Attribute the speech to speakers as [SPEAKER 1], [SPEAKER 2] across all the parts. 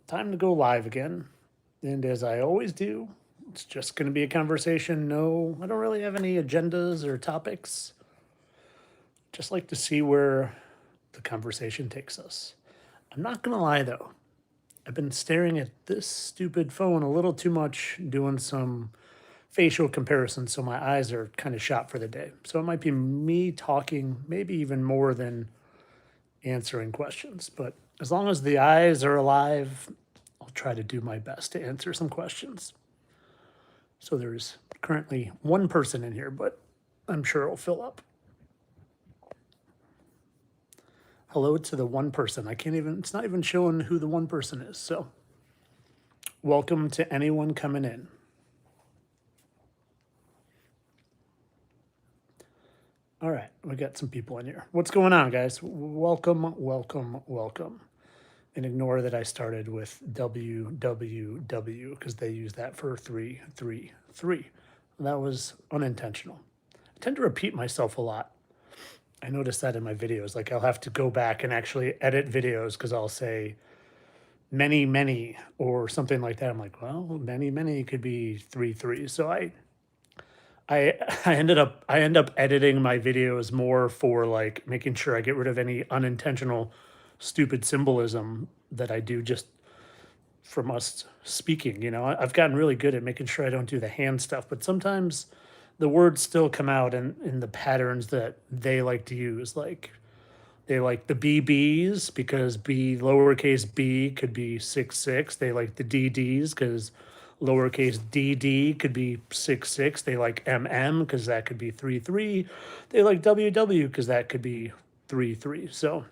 [SPEAKER 1] time to go live again. And as I always do, it's just going to be a conversation. No, I don't really have any agendas or topics. Just like to see where the conversation takes us. I'm not going to lie though. I've been staring at this stupid phone a little too much, doing some facial comparisons, so my eyes are kind of shot for the day. So it might be me talking, maybe even more than answering questions. But as long as the eyes are alive, I'll try to do my best to answer some questions. So there's currently one person in here, but I'm sure it'll fill up. Hello to the one person. It's not even showing who the one person is. So welcome to anyone coming in. All right, we got some people in here. What's going on, guys? Welcome, welcome, welcome. And ignore that I started with WWW because they use that for 333. That was unintentional. I tend to repeat myself a lot. I notice that in my videos. Like I'll have to go back and actually edit videos because I'll say many, many or something like that. I'm like, well, many, many could be 3-3. So I end up editing my videos more for like making sure I get rid of any unintentional stupid symbolism that I do just from us speaking. I've gotten really good at making sure I don't do the hand stuff, but sometimes the words still come out in the patterns that they like to use. Like they like the BBs because B lowercase b could be 6 They like the DDs because lowercase dd could be 6 They like MM because that could be 3-3. They like WW because that could be 3-3. So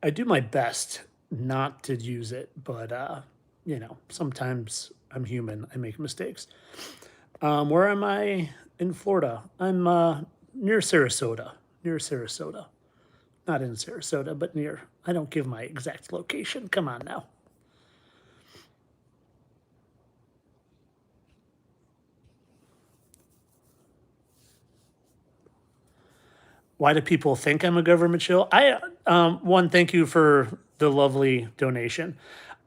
[SPEAKER 1] I do my best not to use it, but sometimes I'm human. I make mistakes. Where am I in Florida? I'm near Sarasota. Near Sarasota. Not in Sarasota, but near. I don't give my exact location. Come on now. Why do people think I'm a government shill? One, thank you for the lovely donation.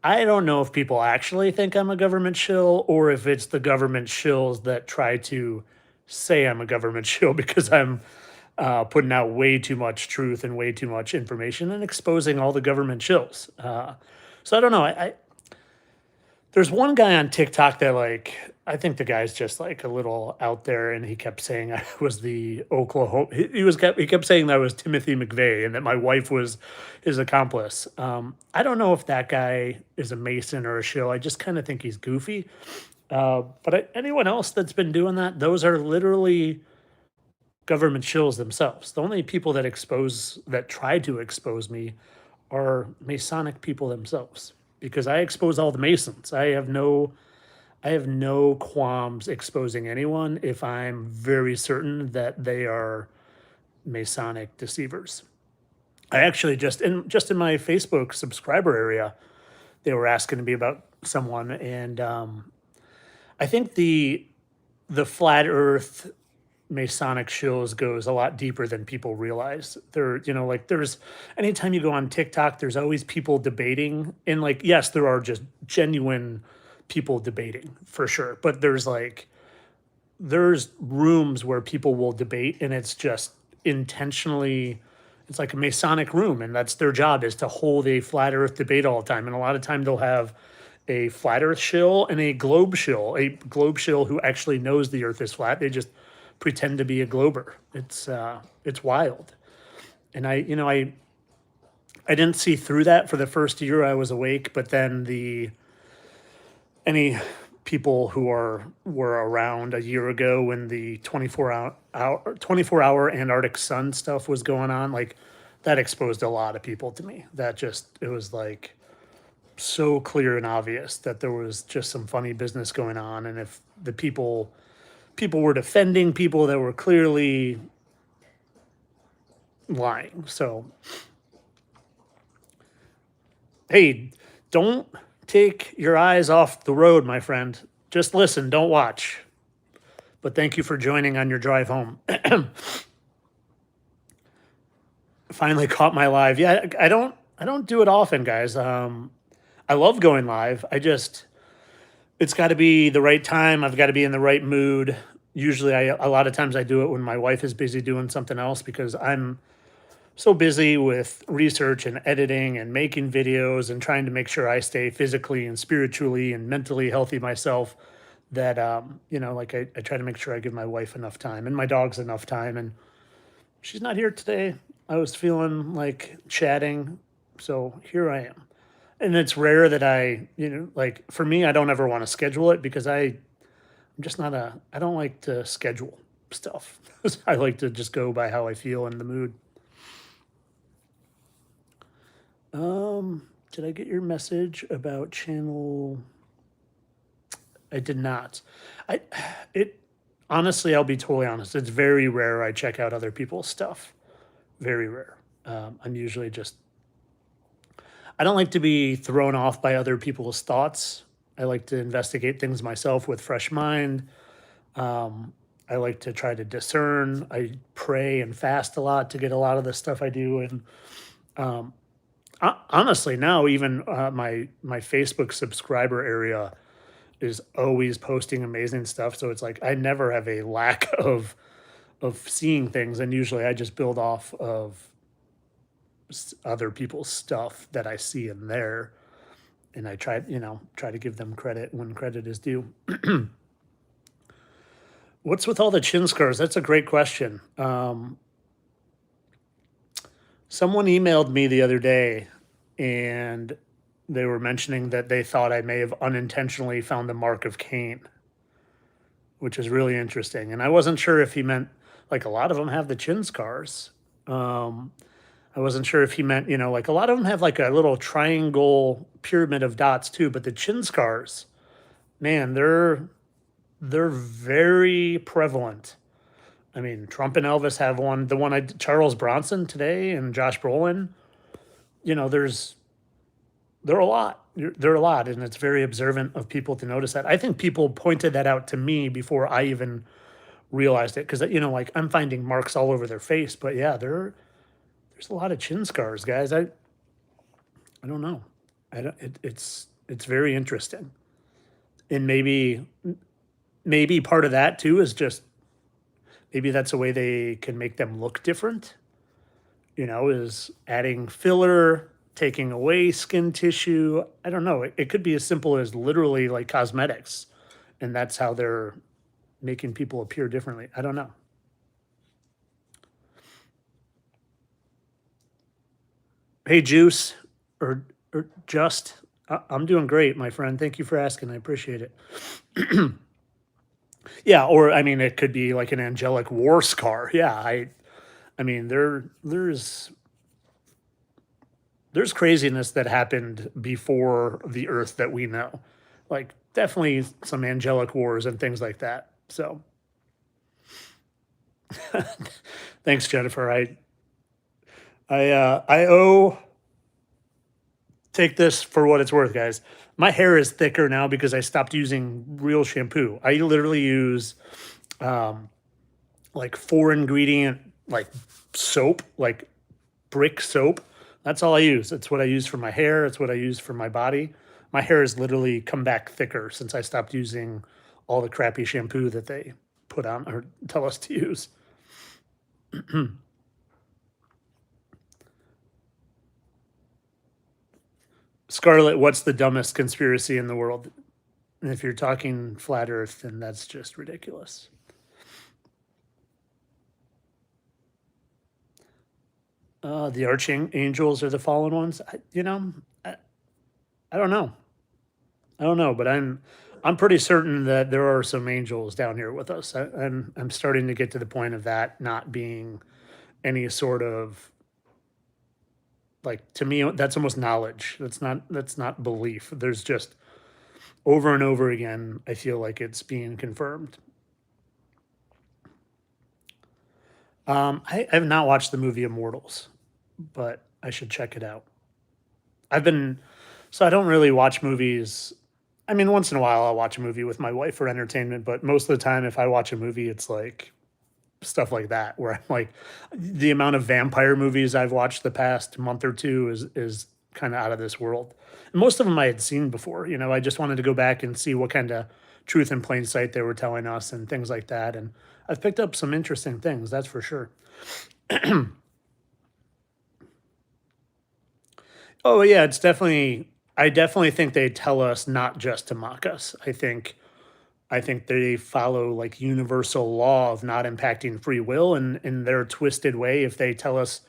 [SPEAKER 1] I don't know if people actually think I'm a government shill or if it's the government shills that try to say I'm a government shill because I'm putting out way too much truth and way too much information and exposing all the government shills. So I don't know. There's one guy on TikTok that I think the guy's just like a little out there, and he kept saying I was the Oklahoma. He kept saying that I was Timothy McVeigh and that my wife was his accomplice. I don't know if that guy is a Mason or a shill. I just kind of think he's goofy. Anyone else that's been doing that, those are literally government shills themselves. The only people that try to expose me are Masonic people themselves because I expose all the Masons. I have no qualms exposing anyone if I'm very certain that they are Masonic deceivers. I actually just in my Facebook subscriber area, they were asking me about someone, and I think the flat Earth Masonic shills goes a lot deeper than people realize. There's anytime you go on TikTok, there's always people debating, and yes, there are just genuine people debating for sure, but there's rooms where people will debate, and it's just intentionally. It's like a Masonic room, and that's their job is to hold a flat Earth debate all the time. And a lot of time they'll have a flat Earth shill and a globe shill who actually knows the Earth is flat. They just pretend to be a glober. It's wild. And I didn't see through that for the first year I was awake, but then any people who were around a year ago when the 24-hour Antarctic sun stuff was going on, that exposed a lot of people to me. It was so clear and obvious that there was just some funny business going on, and if the people were defending people that were clearly lying. So, hey, don't take your eyes off the road, my friend. Just listen, don't watch. But thank you for joining on your drive home. Finally caught my live. Yeah, I don't do it often, guys. I love going live. It's got to be the right time. I've got to be in the right mood. Usually, a lot of times I do it when my wife is busy doing something else because I'm so busy with research and editing and making videos and trying to make sure I stay physically and spiritually and mentally healthy myself that, like I try to make sure I give my wife enough time and my dogs enough time. And she's not here today. I was feeling like chatting. So here I am. And it's rare that like for me, I don't ever want to schedule it because I'm just not I don't like to schedule stuff. I like to just go by how I feel in the mood. Did I get your message about channel? I did not. I, it, honestly, I'll be totally honest. It's very rare I check out other people's stuff. Very rare. I'm usually just, I don't like to be thrown off by other people's thoughts. I like to investigate things myself with fresh mind. I like to try to discern. I pray and fast a lot to get a lot of the stuff I do. And honestly, now even my Facebook subscriber area is always posting amazing stuff. So it's like I never have a lack of seeing things, and usually I just build off of other people's stuff that I see in there, and I try to give them credit when credit is due. What's with all the chin scars? That's a great question. Someone emailed me the other day, and they were mentioning that they thought I may have unintentionally found the mark of Cain, which is really interesting. And I wasn't sure if he meant like a lot of them have the chin scars. I wasn't sure if he meant, like a lot of them have like a little triangle pyramid of dots too, but the chin scars, man, they're very prevalent. I mean, Trump and Elvis have one. The one Charles Bronson today and Josh Brolin, there's they're a lot. They're a lot, and it's very observant of people to notice that. I think people pointed that out to me before I even realized it because like I'm finding marks all over their face. But yeah, there's a lot of chin scars, guys. I don't know. I don't. It's very interesting, and maybe part of that too is just maybe that's a way they can make them look different. Is adding filler, taking away skin tissue. I don't know. It could be as simple as literally like cosmetics, and that's how they're making people appear differently. I don't know. Hey, Juice, or Just, I'm doing great, my friend. Thank you for asking. I appreciate it. Yeah, or I mean, it could be like an angelic war scar. Yeah, I mean, there's craziness that happened before the Earth that we know, like definitely some angelic wars and things like that. So, thanks, Jennifer. I owe take this for what it's worth, guys. My hair is thicker now because I stopped using real shampoo. I literally use like 4 ingredient like soap, like brick soap. That's all I use. It's what I use for my hair. It's what I use for my body. My hair has literally come back thicker since I stopped using all the crappy shampoo that they put on or tell us to use. Scarlett, what's the dumbest conspiracy in the world? And if you're talking flat Earth, then that's just ridiculous. The archangels are the fallen ones. I don't know. I don't know, but I'm pretty certain that there are some angels down here with us. I'm starting to get to the point of that not being any sort of like to me that's almost knowledge. That's not belief. There's just over and over again I feel like it's being confirmed. I have not watched the movie Immortals, but I should check it out. I've been so I don't really watch movies. I mean, once in a while I'll watch a movie with my wife for entertainment, but most of the time if I watch a movie, it's like stuff like that where I'm like the amount of vampire movies I've watched the past month or two is kind of out of this world. And most of them I had seen before. You know, I just wanted to go back and see what kind of truth in plain sight they were telling us and things like that. And I've picked up some interesting things, that's for sure. Oh yeah, it's definitely. I definitely think they tell us not just to mock us. I think they follow like universal law of not impacting free will, and in their twisted way, if they tell us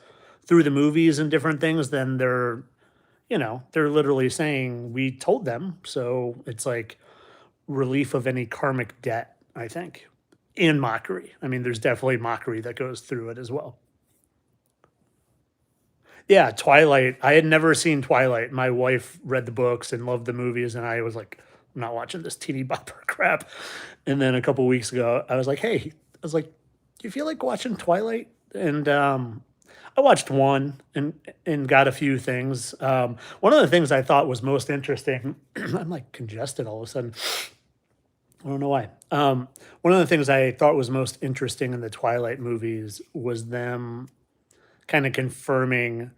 [SPEAKER 1] through the movies and different things, then they're, you know, they're literally saying we told them. So it's like relief of any karmic debt, I think, and mockery. I mean, there's definitely mockery that goes through it as well. Yeah, Twilight. I had never seen Twilight. My wife read the books and loved the movies, and I was like, I'm not watching this teeny bopper crap. And then a couple weeks ago, I was like, hey, I was like, do you feel like watching Twilight? And I watched one and got a few things. One of the things I thought was most interesting, I'm like congested all of a sudden. I don't know why. One of the things I thought was most interesting in the Twilight movies was them kind of confirming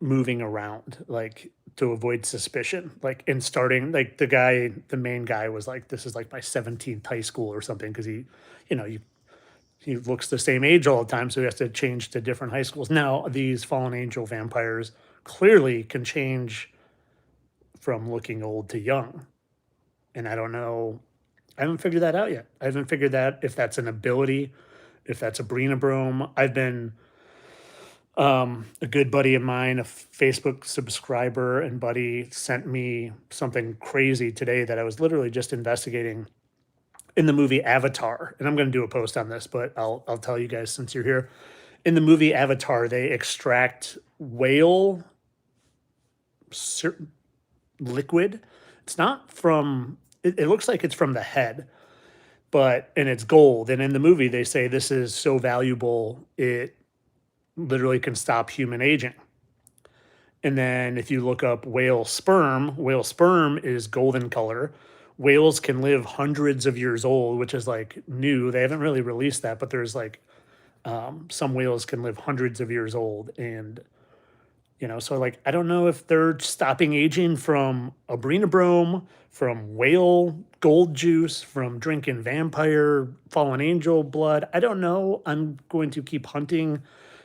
[SPEAKER 1] moving around, like to avoid suspicion, like in starting, like the main guy was like, this is like my 17th high school or something, because he, you know, he looks the same age all the time, so he has to change to different high schools. Now these fallen angel vampires clearly can change from looking old to young, and I don't know, I haven't figured that out yet. I haven't figured that if that's an ability, if that's a Brina. I've been a good buddy of mine, a Facebook subscriber and buddy, sent me something crazy today that I was literally just investigating in the movie Avatar. And I'm going to do a post on this, but I'll tell you guys since you're here. In the movie Avatar, they extract whale liquid. It's not from. It looks like it's from the head, but and it's gold. And in the movie, they say this is so valuable it literally can stop human aging. And then if you look up whale sperm is golden color. Whales can live hundreds of years old, which is like new. They haven't really released that, but there's like some whales can live hundreds of years old. And, you know, so like, I don't know if they're stopping aging from abrenobrome, from whale gold juice, from drinking vampire fallen angel blood. I don't know. I'm going to keep hunting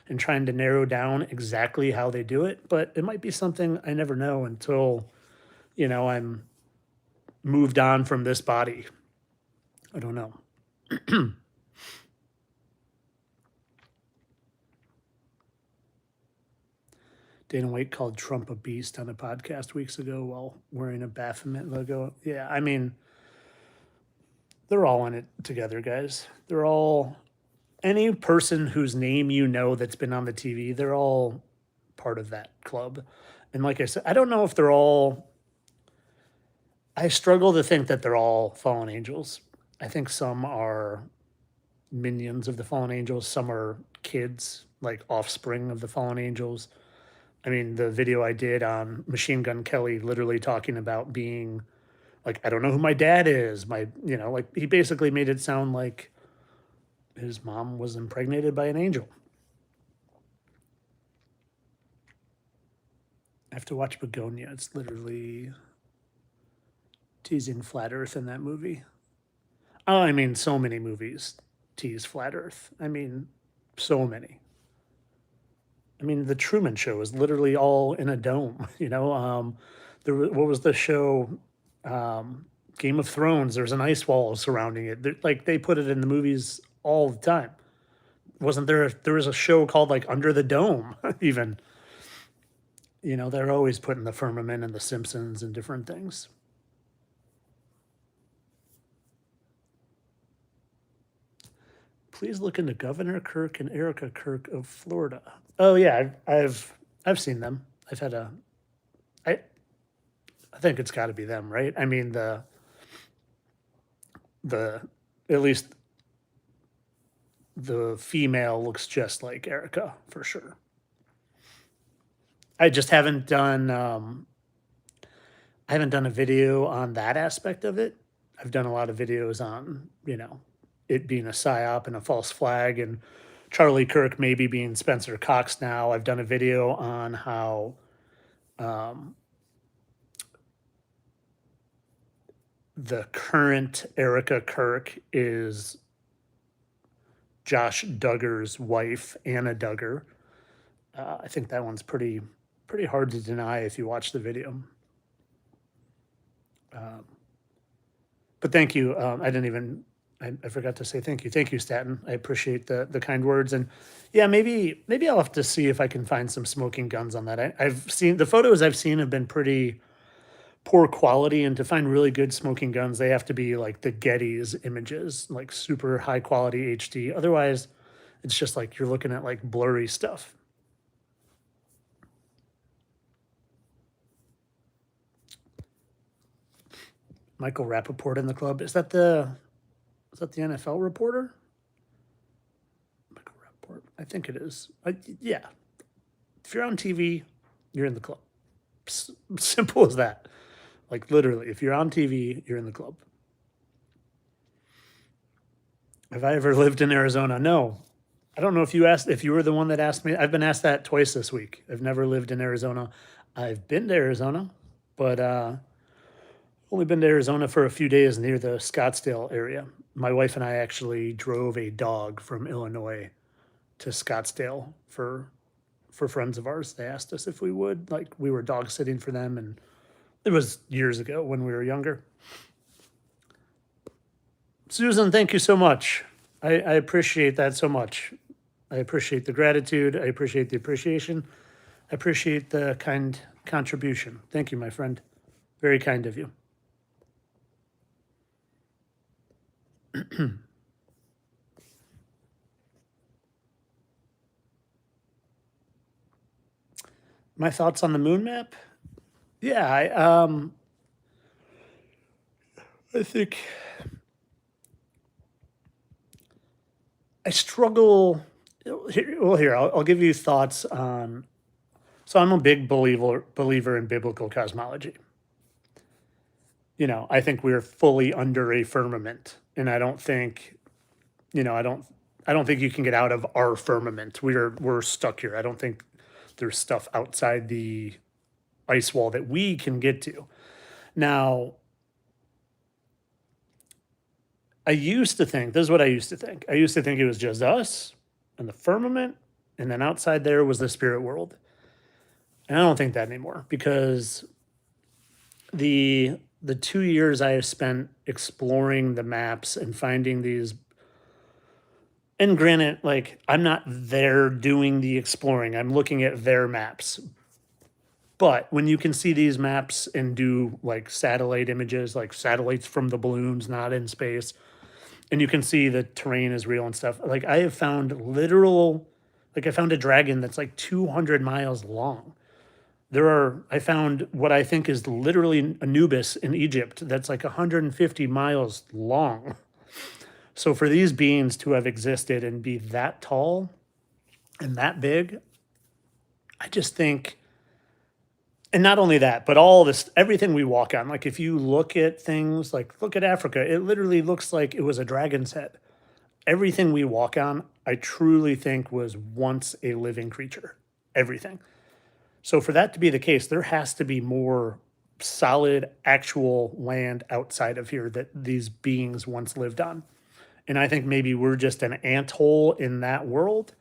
[SPEAKER 1] and trying to narrow down exactly how they do it, but it might be something I never know until, you know, I'm moved on from this body. I don't know. Dana White called Trump a beast on a podcast weeks ago while wearing a Baphomet logo. Yeah, I mean, they're all in it together, guys. They're all, any person whose name you know that's been on the TV, they're all part of that club. And like I said, I don't know if they're all, I struggle to think that they're all fallen angels. I think some are minions of the fallen angels, some are kids, like offspring of the fallen angels. I mean, the video I did on Machine Gun Kelly literally talking about being like, I don't know who my dad is. My, you know, like he basically made it sound like his mom was impregnated by an angel. I have to watch Begonia. It's literally teasing flat Earth in that movie. Oh, I mean, so many movies tease flat Earth. I mean, so many. I mean, the Truman Show is literally all in a dome. You know, what was the show? Game of Thrones. There's an ice wall surrounding it. Like they put it in the movies all the time. Wasn't there? There was a show called like Under the Dome. Even, you know, they're always putting the firmament and the Simpsons and different things. Please look into Governor Kirk and Erica Kirk of Florida. Oh yeah, I've seen them. I've had a I I think it's got to be them, right? I mean the at least the female looks just like Erica for sure. I just haven't done a video on that aspect of it. I've done a lot of videos on, you know, it being a psyop and a false flag and Charlie Kirk maybe being Spencer Cox now. I've done a video on how The current Erica Kirk is Josh Duggar's wife, Anna Duggar. I think that one's pretty hard to deny if you watch the video. But thank you. I forgot to say thank you. Thank you, Staten. I appreciate the kind words. And yeah, maybe I'll have to see if I can find some smoking guns on that. I've seen the photos I've seen have been pretty poor quality, and to find really good smoking guns, they have to be like the Getty's images, like super high quality HD. Otherwise, it's just like you're looking at like blurry stuff. Michael Rappaport in the club. Is that the NFL reporter? Michael Rappaport. I think it is. Yeah. If you're on TV, you're in the club. Simple as that. Like literally, if you're on TV, you're in the club. Have I ever lived in Arizona? No. I don't know if you were the one that asked me. I've been asked that twice this week. I've never lived in Arizona. I've been to Arizona, but only been to Arizona for a few days near the Scottsdale area. My wife and I actually drove a dog from Illinois to Scottsdale for friends of ours. They asked us if we would. Like we were dog sitting for them, and it was years ago when we were younger. Susan, thank you so much. I appreciate that so much. I appreciate the gratitude. I appreciate the appreciation. I appreciate the kind contribution. Thank you, my friend. Very kind of you. My thoughts on the moon map? Yeah, I think I struggle. Here I'll give you thoughts on. So I'm a big believer in biblical cosmology. I think we're fully under a firmament, and I don't think, I don't think you can get out of our firmament. We're stuck here. I don't think there's stuff outside the ice wall that we can get to. Now, I used to think, this is what I used to think. I used to think it was just us and the firmament, and then outside there was the spirit world. And I don't think that anymore, because the 2 years I have spent exploring the maps and finding these, and granted, like I'm not there doing the exploring, I'm looking at their maps. But when you can see these maps and do like satellite images, like satellites from the balloons, not in space, and you can see the terrain is real and stuff. Like I have found I found a dragon that's like 200 miles long. I found what I think is literally Anubis in Egypt that's like 150 miles long. So for these beings to have existed and be that tall and that big, I just think, and not only that, but all this, everything we walk on, like if you look at things, like look at Africa, it literally looks like it was a dragon's head. Everything we walk on, I truly think was once a living creature. Everything. So for that to be the case, there has to be more solid, actual land outside of here that these beings once lived on. And I think maybe we're just an ant-hole in that world.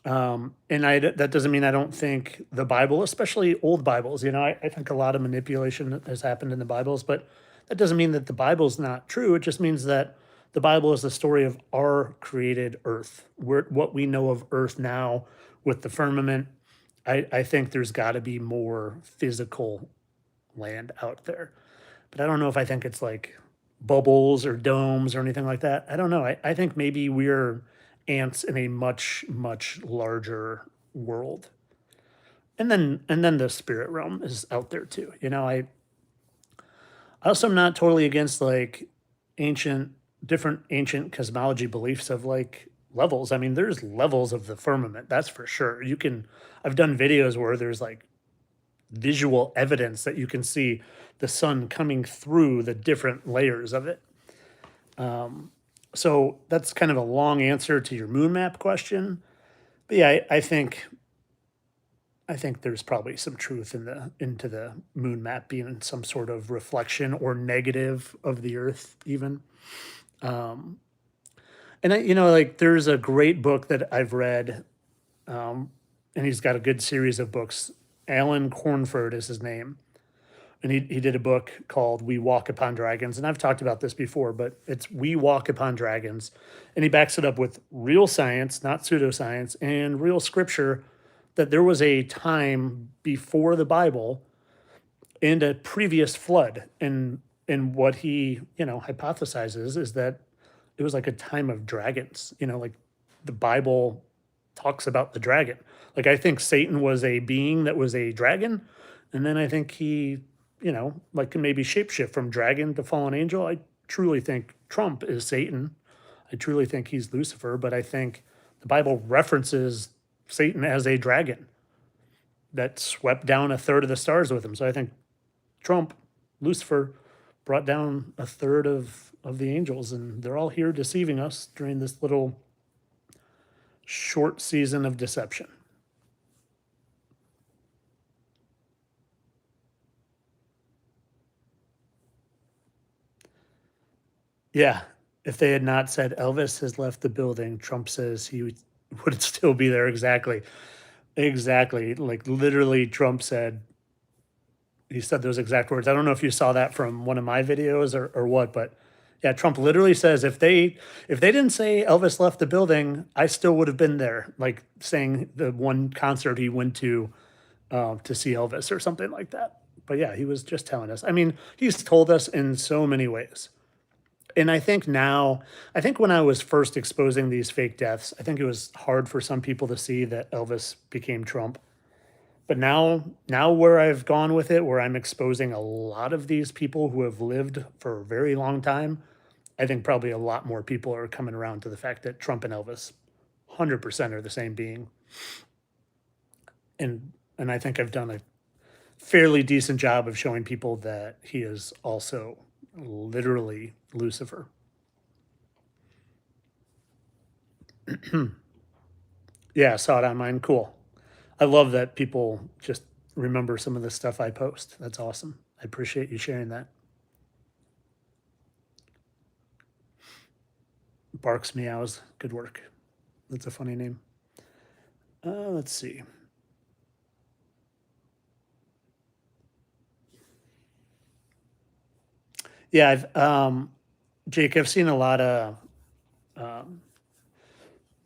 [SPEAKER 1] That doesn't mean I don't think the Bible, especially old Bibles, I think a lot of manipulation has happened in the Bibles, but that doesn't mean that the Bible's not true. It just means that the Bible is the story of our created earth. What we know of earth now with the firmament. I think there's got to be more physical land out there. But I don't know if I think it's like bubbles or domes or anything like that. I don't know. I think maybe we're ants in a much, much larger world. And then the spirit realm is out there too. I also am not totally against like different ancient cosmology beliefs of like levels. I mean, there's levels of the firmament, that's for sure. I've done videos where there's like visual evidence that you can see the sun coming through the different layers of it. So that's kind of a long answer to your moon map question. But yeah, I think I think there's probably some truth in the into the moon map being some sort of reflection or negative of the Earth, even. Um, and like there's a great book that I've read, um, and he's got a good series of books. Alan Cornford is his name, and he did a book called "We Walk Upon Dragons," and I've talked about this before, but it's "We Walk Upon Dragons," and he backs it up with real science, not pseudoscience, and real scripture that there was a time before the Bible and a previous flood. And what he, hypothesizes is that it was like a time of dragons, like the Bible talks about the dragon. Like I think Satan was a being that was a dragon. And then I think he, like can maybe shapeshift from dragon to fallen angel. I truly think Trump is Satan. I truly think he's Lucifer, but I think the Bible references Satan as a dragon that swept down a third of the stars with him. So I think Trump, Lucifer, brought down a third of the angels, and they're all here deceiving us during this little short season of deception. Yeah. If they had not said Elvis has left the building, Trump says he would still be there. Exactly. Exactly. Like literally, Trump said, he said those exact words. I don't know if you saw that from one of my videos or what, but yeah, Trump literally says if they didn't say Elvis left the building, I still would have been there. Like saying the one concert he went to see Elvis or something like that. But yeah, he was just telling us. I mean, he's told us in so many ways. And I think now, I think when I was first exposing these fake deaths, I think it was hard for some people to see that Elvis became Trump. But now where I've gone with it, where I'm exposing a lot of these people who have lived for a very long time, I think probably a lot more people are coming around to the fact that Trump and Elvis 100% are the same being. And I think I've done a fairly decent job of showing people that he is also literally Lucifer. Yeah, I saw it on mine. Cool. I love that people just remember some of the stuff I post. That's awesome. I appreciate you sharing that. Barks Meows. Good work. That's a funny name. Let's see. Yeah, Jake, I've seen a lot of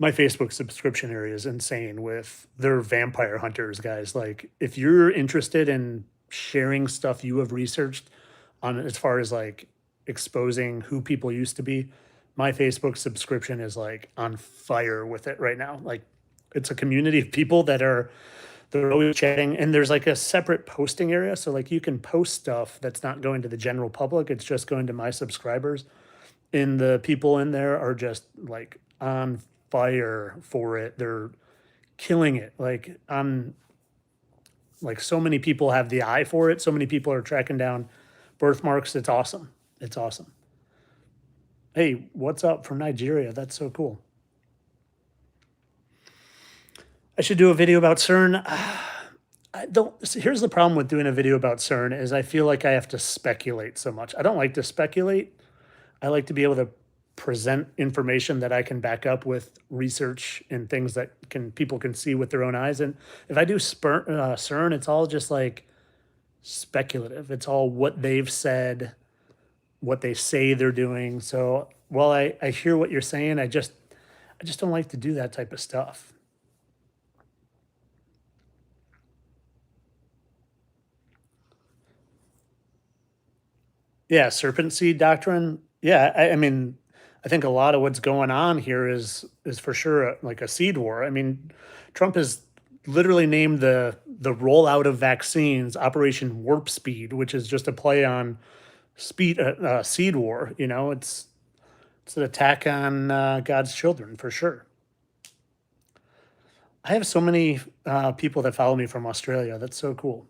[SPEAKER 1] my Facebook subscription area is insane with their vampire hunters, guys. Like, if you're interested in sharing stuff you have researched on as far as like exposing who people used to be, my Facebook subscription is like on fire with it right now. Like, it's a community of people that are they're always chatting, and there's like a separate posting area. So like you can post stuff that's not going to the general public. It's just going to my subscribers, and the people in there are just like on fire for it. They're killing it. Like so many people have the eye for it. So many people are tracking down birthmarks. It's awesome. It's awesome. Hey, what's up from Nigeria? That's so cool. I should do a video about CERN. I don't. Here's the problem with doing a video about CERN is I feel like I have to speculate so much. I don't like to speculate. I like to be able to present information that I can back up with research and things that can people can see with their own eyes. And if I do CERN, it's all just like speculative. It's all what they've said, what they say they're doing. So while I hear what you're saying, I just don't like to do that type of stuff. Yeah, serpent seed doctrine. Yeah, I mean, I think a lot of what's going on here is for sure like a seed war. I mean, Trump has literally named the rollout of vaccines Operation Warp Speed, which is just a play on seed war. It's an attack on God's children for sure. I have so many people that follow me from Australia. That's so cool.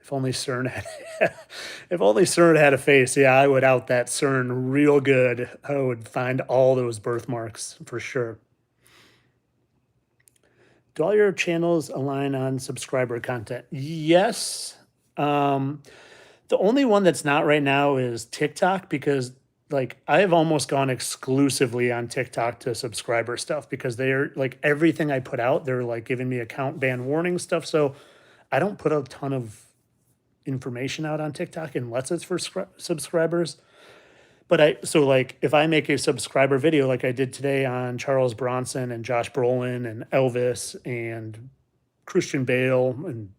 [SPEAKER 1] If only CERN had, if only CERN had a face, yeah, I would out that CERN real good. I would find all those birthmarks for sure. Do all your channels align on subscriber content? Yes. Um, the only one that's not right now is TikTok because like I've almost gone exclusively on TikTok to subscriber stuff because they're like everything I put out, they're like giving me account ban warning stuff. So I don't put a ton of information out on TikTok unless it's for subscribers. But so like if I make a subscriber video like I did today on Charles Bronson and Josh Brolin and Elvis and Christian Bale and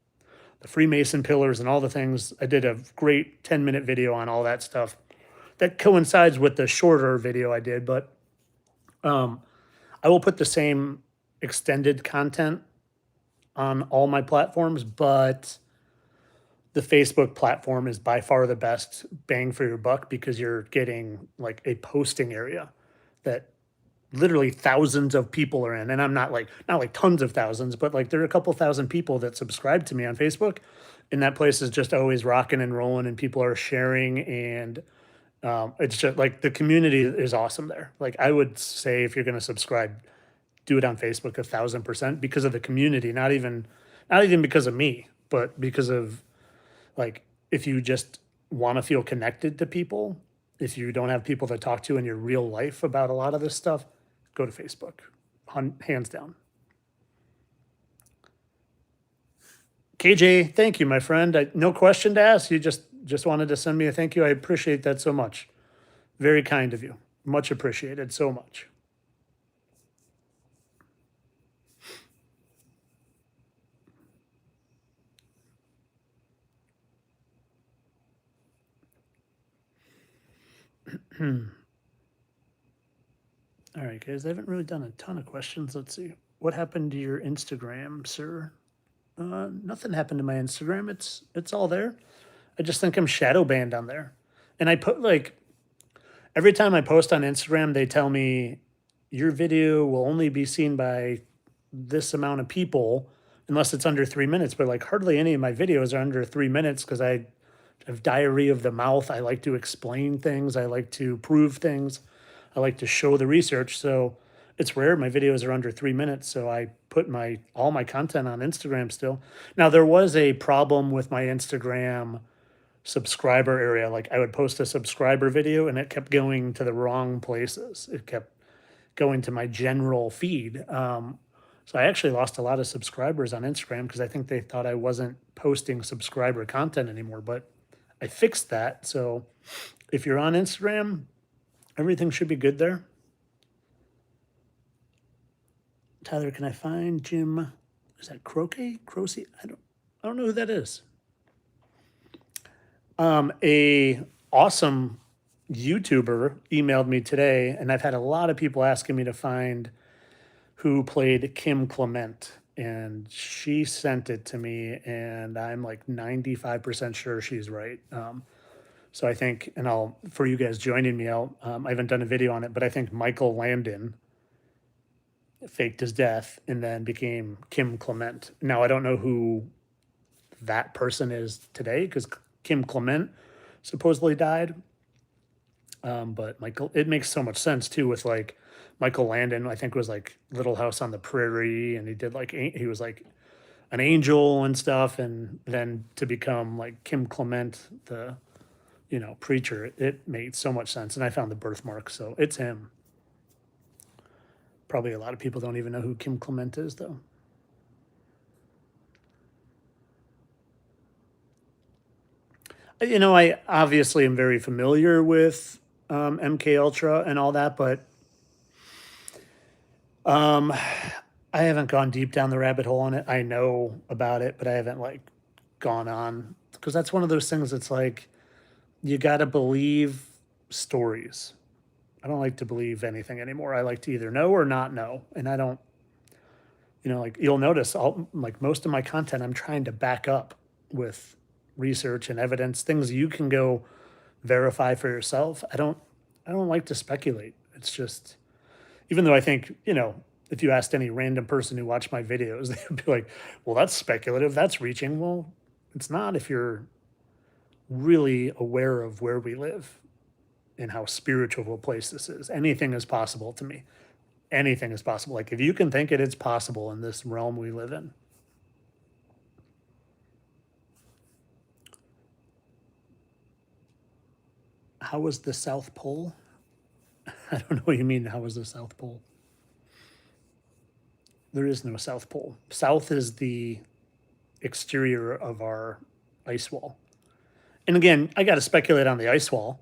[SPEAKER 1] the Freemason pillars and all the things, I did a great 10-minute video on all that stuff. That coincides with the shorter video I did, but I will put the same extended content on all my platforms, but the Facebook platform is by far the best bang for your buck because you're getting like a posting area that literally thousands of people are in. And I'm not like tons of thousands, but like there are a couple thousand people that subscribe to me on Facebook. And that place is just always rocking and rolling and people are sharing. And it's just like the community is awesome there. Like I would say if you're going to subscribe, do it on Facebook 1,000% because of the community, not even because of me, but because of like if you just want to feel connected to people, if you don't have people to talk to in your real life about a lot of this stuff, go to Facebook, hands down. KJ, thank you, my friend. No question to ask. You just wanted to send me a thank you. I appreciate that so much. Very kind of you. Much appreciated so much. All right, guys, I haven't really done a ton of questions. Let's see. What happened to your Instagram, sir? Nothing happened to my Instagram. It's all there. I just think I'm shadow banned on there. And I put like every time I post on Instagram, they tell me your video will only be seen by this amount of people unless it's under 3 minutes. But like hardly any of my videos are under 3 minutes because I have diarrhea of the mouth. I like to explain things. I like to prove things. I like to show the research. So it's rare my videos are under 3 minutes. So I put all my content on Instagram still. Now there was a problem with my Instagram subscriber area. Like I would post a subscriber video and it kept going to the wrong places. It kept going to my general feed. So I actually lost a lot of subscribers on Instagram because I think they thought I wasn't posting subscriber content anymore. But I fixed that. So if you're on Instagram, everything should be good there. Tyler, can I find Jim? Is that Croquet? Croce? I don't know who that is. A awesome YouTuber emailed me today, and I've had a lot of people asking me to find who played Kim Clement, and she sent it to me, and I'm like 95% sure she's right. So I think, and for you guys joining me, I haven't done a video on it, but I think Michael Landon faked his death and then became Kim Clement. Now, I don't know who that person is today because Kim Clement supposedly died. But Michael, it makes so much sense too with like Michael Landon, I think was like Little House on the Prairie, and he was like an angel and stuff, and then to become like Kim Clement, the preacher, it made so much sense. And I found the birthmark, so it's him. Probably a lot of people don't even know who Kim Clement is, though. I obviously am very familiar with MK Ultra and all that, but I haven't gone deep down the rabbit hole on it. I know about it, but I haven't like gone on because that's one of those things that's like you got to believe stories. I don't like to believe anything anymore. I like to either know or not know. And I don't, like you'll notice like most of my content, I'm trying to back up with research and evidence, things you can go verify for yourself. I don't like to speculate. It's just, even though I think, if you asked any random person who watched my videos, they'd be like, well, that's speculative. That's reaching. Well, it's not if you're really aware of where we live and how spiritual a place this is. Anything is possible to me. anything is possible. Like if you can think it, it's possible in this realm we live in. How was the South Pole? I don't know what you mean. How was the South Pole? There is no South Pole. South is the exterior of our ice wall. And again, I got to speculate on the ice wall,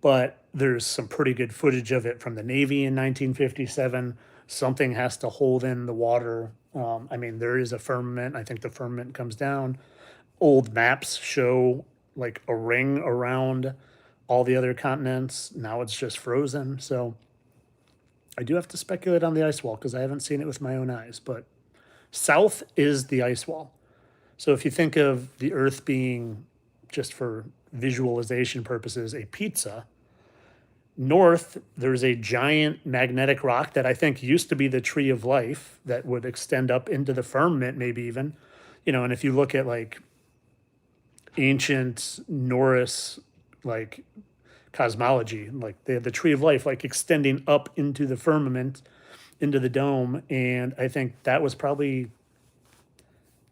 [SPEAKER 1] but there's some pretty good footage of it from the Navy in 1957. Something has to hold in the water. I mean, there is a firmament. I think the firmament comes down. Old maps show like a ring around all the other continents. Now it's just frozen. So I do have to speculate on the ice wall because I haven't seen it with my own eyes. But south is the ice wall. So if you think of the Earth being, just for visualization purposes, a pizza, north, there's a giant magnetic rock that I think used to be the tree of life that would extend up into the firmament, maybe even. And if you look at like ancient Norse, like cosmology, like they have the tree of life, like extending up into the firmament, into the dome. And I think that was probably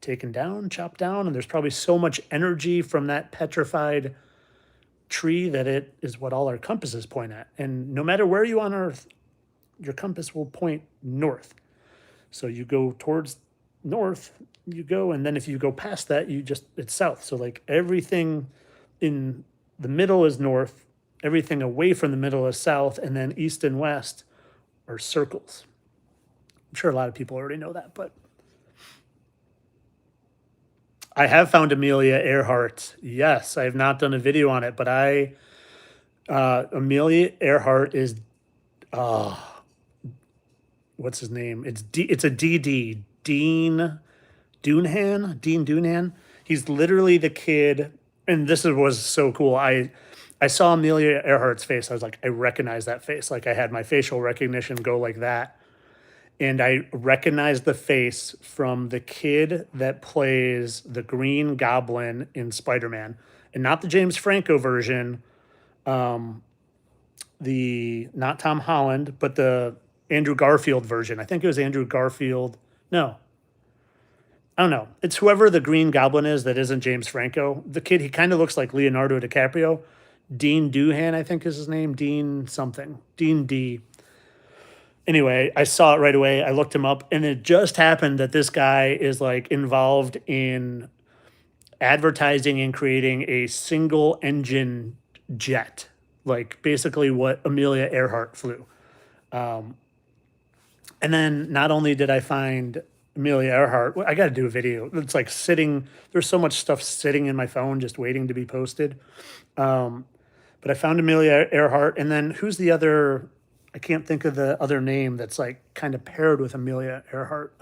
[SPEAKER 1] taken down, chopped down, and there's probably so much energy from that petrified tree that it is what all our compasses point at. And no matter where you on Earth, your compass will point north. So you go towards north, you go, and then if you go past that, it's south. So like everything in the middle is north, everything away from the middle is south, and then east and west are circles. I'm sure a lot of people already know that, but I have found Amelia Earhart. Yes, I have not done a video on it, but Amelia Earhart is, what's his name? It's a DD, Dean Doonan. He's literally the kid, and was so cool. I saw Amelia Earhart's face. I was like, I recognize that face. Like I had my facial recognition go like that. And I recognized the face from the kid that plays the Green Goblin in Spider-Man, and not the James Franco version, not Tom Holland, but the Andrew Garfield version. I think it was Andrew Garfield. No, I don't know. It's whoever the Green Goblin is that isn't James Franco. The kid, he kind of looks like Leonardo DiCaprio. Dean Doohan, I think is his name. Dean something. Dean D. Anyway, I saw it right away. I looked him up, and it just happened that this guy is like involved in advertising and creating a single engine jet, like basically what Amelia Earhart flew. And then not only did I find Amelia Earhart, I got to do a video. It's like there's so much stuff sitting in my phone just waiting to be posted. But I found Amelia Earhart, and then who's the other? I can't think of the other name that's like kind of paired with Amelia Earhart.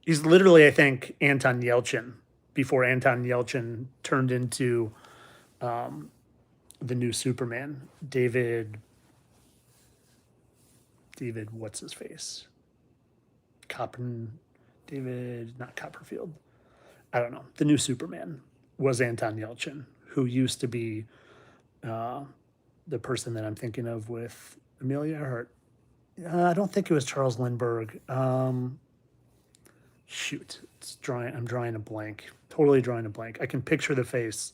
[SPEAKER 1] He's literally, I think, Anton Yelchin before Anton Yelchin turned into the new Superman. David, what's his face? Not Copperfield. I don't know. The new Superman was Anton Yelchin, who used to be the person that I'm thinking of with Amelia Earhart. I don't think it was Charles Lindbergh. Shoot, I'm drawing a blank. Totally drawing a blank. I can picture the face.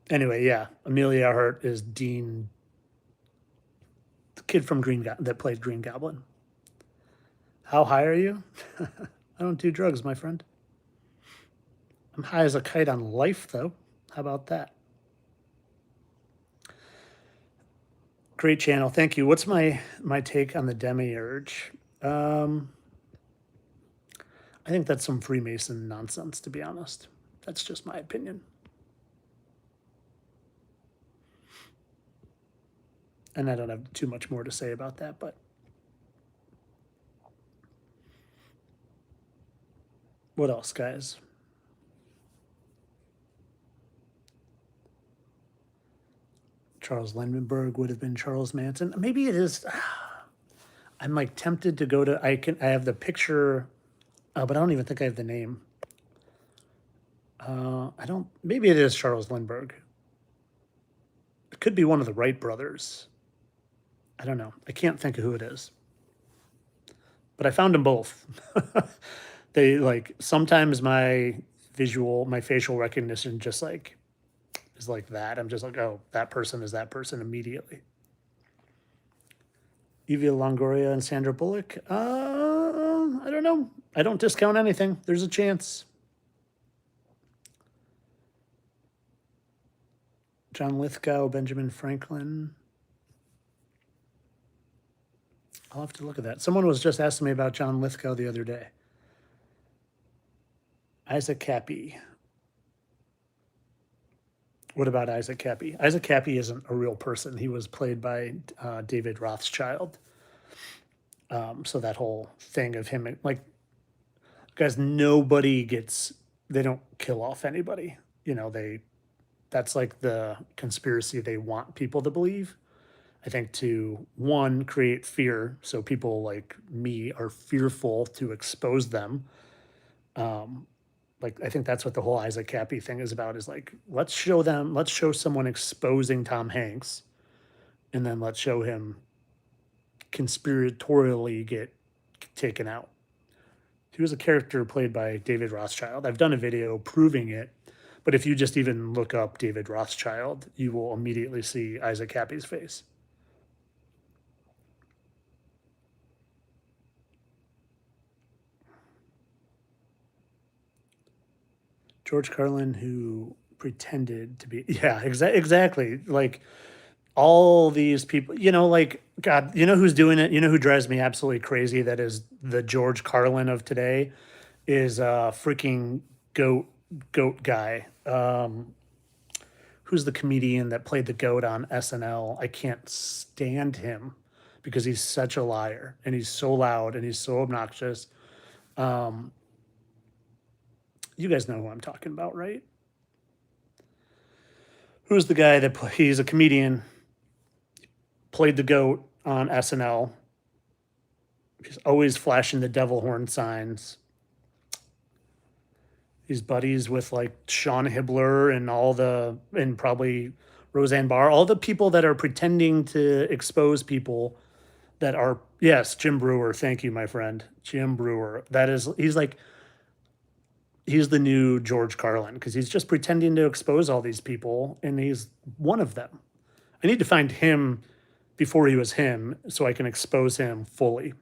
[SPEAKER 1] Anyway, yeah, Amelia Earhart is Dean, the kid from that played Green Goblin. How high are you? I don't do drugs, my friend. I'm high as a kite on life, though. How about that? Great channel. Thank you. What's my take on the demiurge? I think that's some Freemason nonsense, to be honest. That's just my opinion. And I don't have too much more to say about that, but what else, guys? Charles Lindbergh would have been Charles Manson. Maybe it is. I'm like tempted to go to. I have the picture, but I don't even think I have the name. I don't, maybe it is Charles Lindbergh. It could be one of the Wright brothers. I don't know. I can't think of who it is. But I found them both. They like sometimes my facial recognition just like is like that. I'm just like, oh, that person is that person immediately. Evia Longoria and Sandra Bullock. I don't know. I don't discount anything. There's a chance. John Lithgow, Benjamin Franklin. I'll have to look at that. Someone was just asking me about John Lithgow the other day. Isaac Cappy. What about Isaac Cappy? Isaac Cappy isn't a real person. He was played by David Rothschild. So that whole thing of him, like, guys, they don't kill off anybody. You know, that's like the conspiracy they want people to believe. I think to one, create fear. So people like me are fearful to expose them. Like, I think that's what the whole Isaac Cappy thing is about, is like, let's show someone exposing Tom Hanks, and then let's show him conspiratorially get taken out. He was a character played by David Rothschild. I've done a video proving it, but if you just even look up David Rothschild, you will immediately see Isaac Cappy's face. George Carlin, who pretended to be, yeah, exactly. Like all these people, like, God, you know who's doing it? You know who drives me absolutely crazy? That is the George Carlin of today, is freaking goat guy. Who's the comedian that played the goat on SNL? I can't stand him because he's such a liar and he's so loud and he's so obnoxious. You guys know who I'm talking about, right? Who's the guy he's a comedian, played the goat on SNL. He's always flashing the devil horn signs. He's buddies with like Sean Hibbler and probably Roseanne Barr, all the people that are pretending to expose people that are, yes, Jim Brewer. Thank you, my friend. Jim Brewer. He's the new George Carlin because he's just pretending to expose all these people, and he's one of them. I need to find him before he was him so I can expose him fully.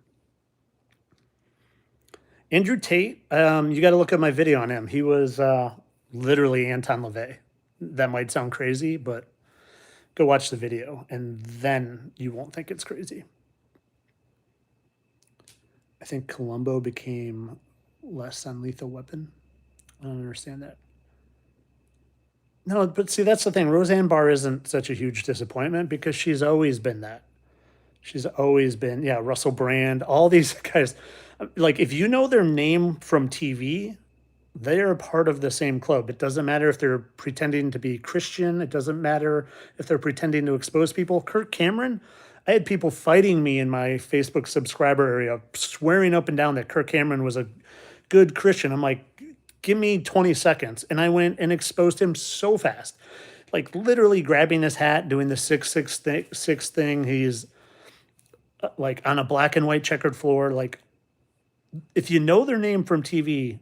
[SPEAKER 1] Andrew Tate, you got to look at my video on him. He was literally Anton Lavey. That might sound crazy, but go watch the video, and then you won't think it's crazy. I think Columbo became less than Lethal Weapon. I don't understand that. No, but see, that's the thing. Roseanne Barr isn't such a huge disappointment because she's always been that. She's always been, yeah, Russell Brand, all these guys. Like, if you know their name from TV, they are part of the same club. It doesn't matter if they're pretending to be Christian. It doesn't matter if they're pretending to expose people. Kirk Cameron, I had people fighting me in my Facebook subscriber area, swearing up and down that Kirk Cameron was a good Christian. I'm like, give me 20 seconds. And I went and exposed him so fast, like literally grabbing his hat, doing the 666 thing. He's like on a black and white checkered floor. Like, if you know their name from TV,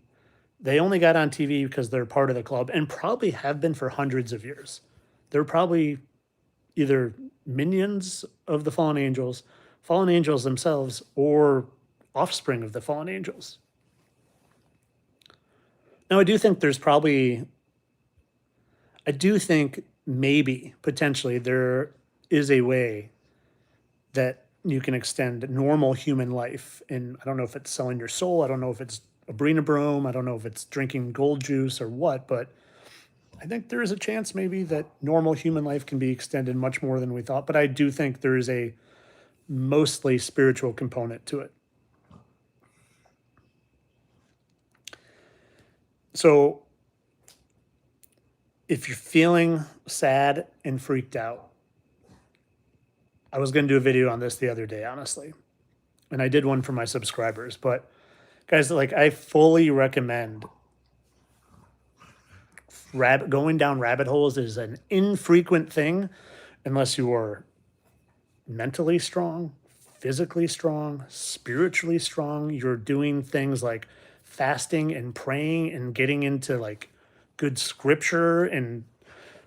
[SPEAKER 1] they only got on TV because they're part of the club and probably have been for hundreds of years. They're probably either minions of the fallen angels themselves, or offspring of the fallen angels. Now, I do think maybe potentially there is a way that you can extend normal human life. And I don't know if it's selling your soul. I don't know if it's Abrina Brome. I don't know if it's drinking gold juice or what, but I think there is a chance maybe that normal human life can be extended much more than we thought. But I do think there is a mostly spiritual component to it. So if you're feeling sad and freaked out, I was going to do a video on this the other day, honestly, and I did one for my subscribers. But guys, like, I fully recommend going down rabbit holes is an infrequent thing unless you are mentally strong, physically strong, spiritually strong. You're doing things like fasting and praying and getting into like good scripture and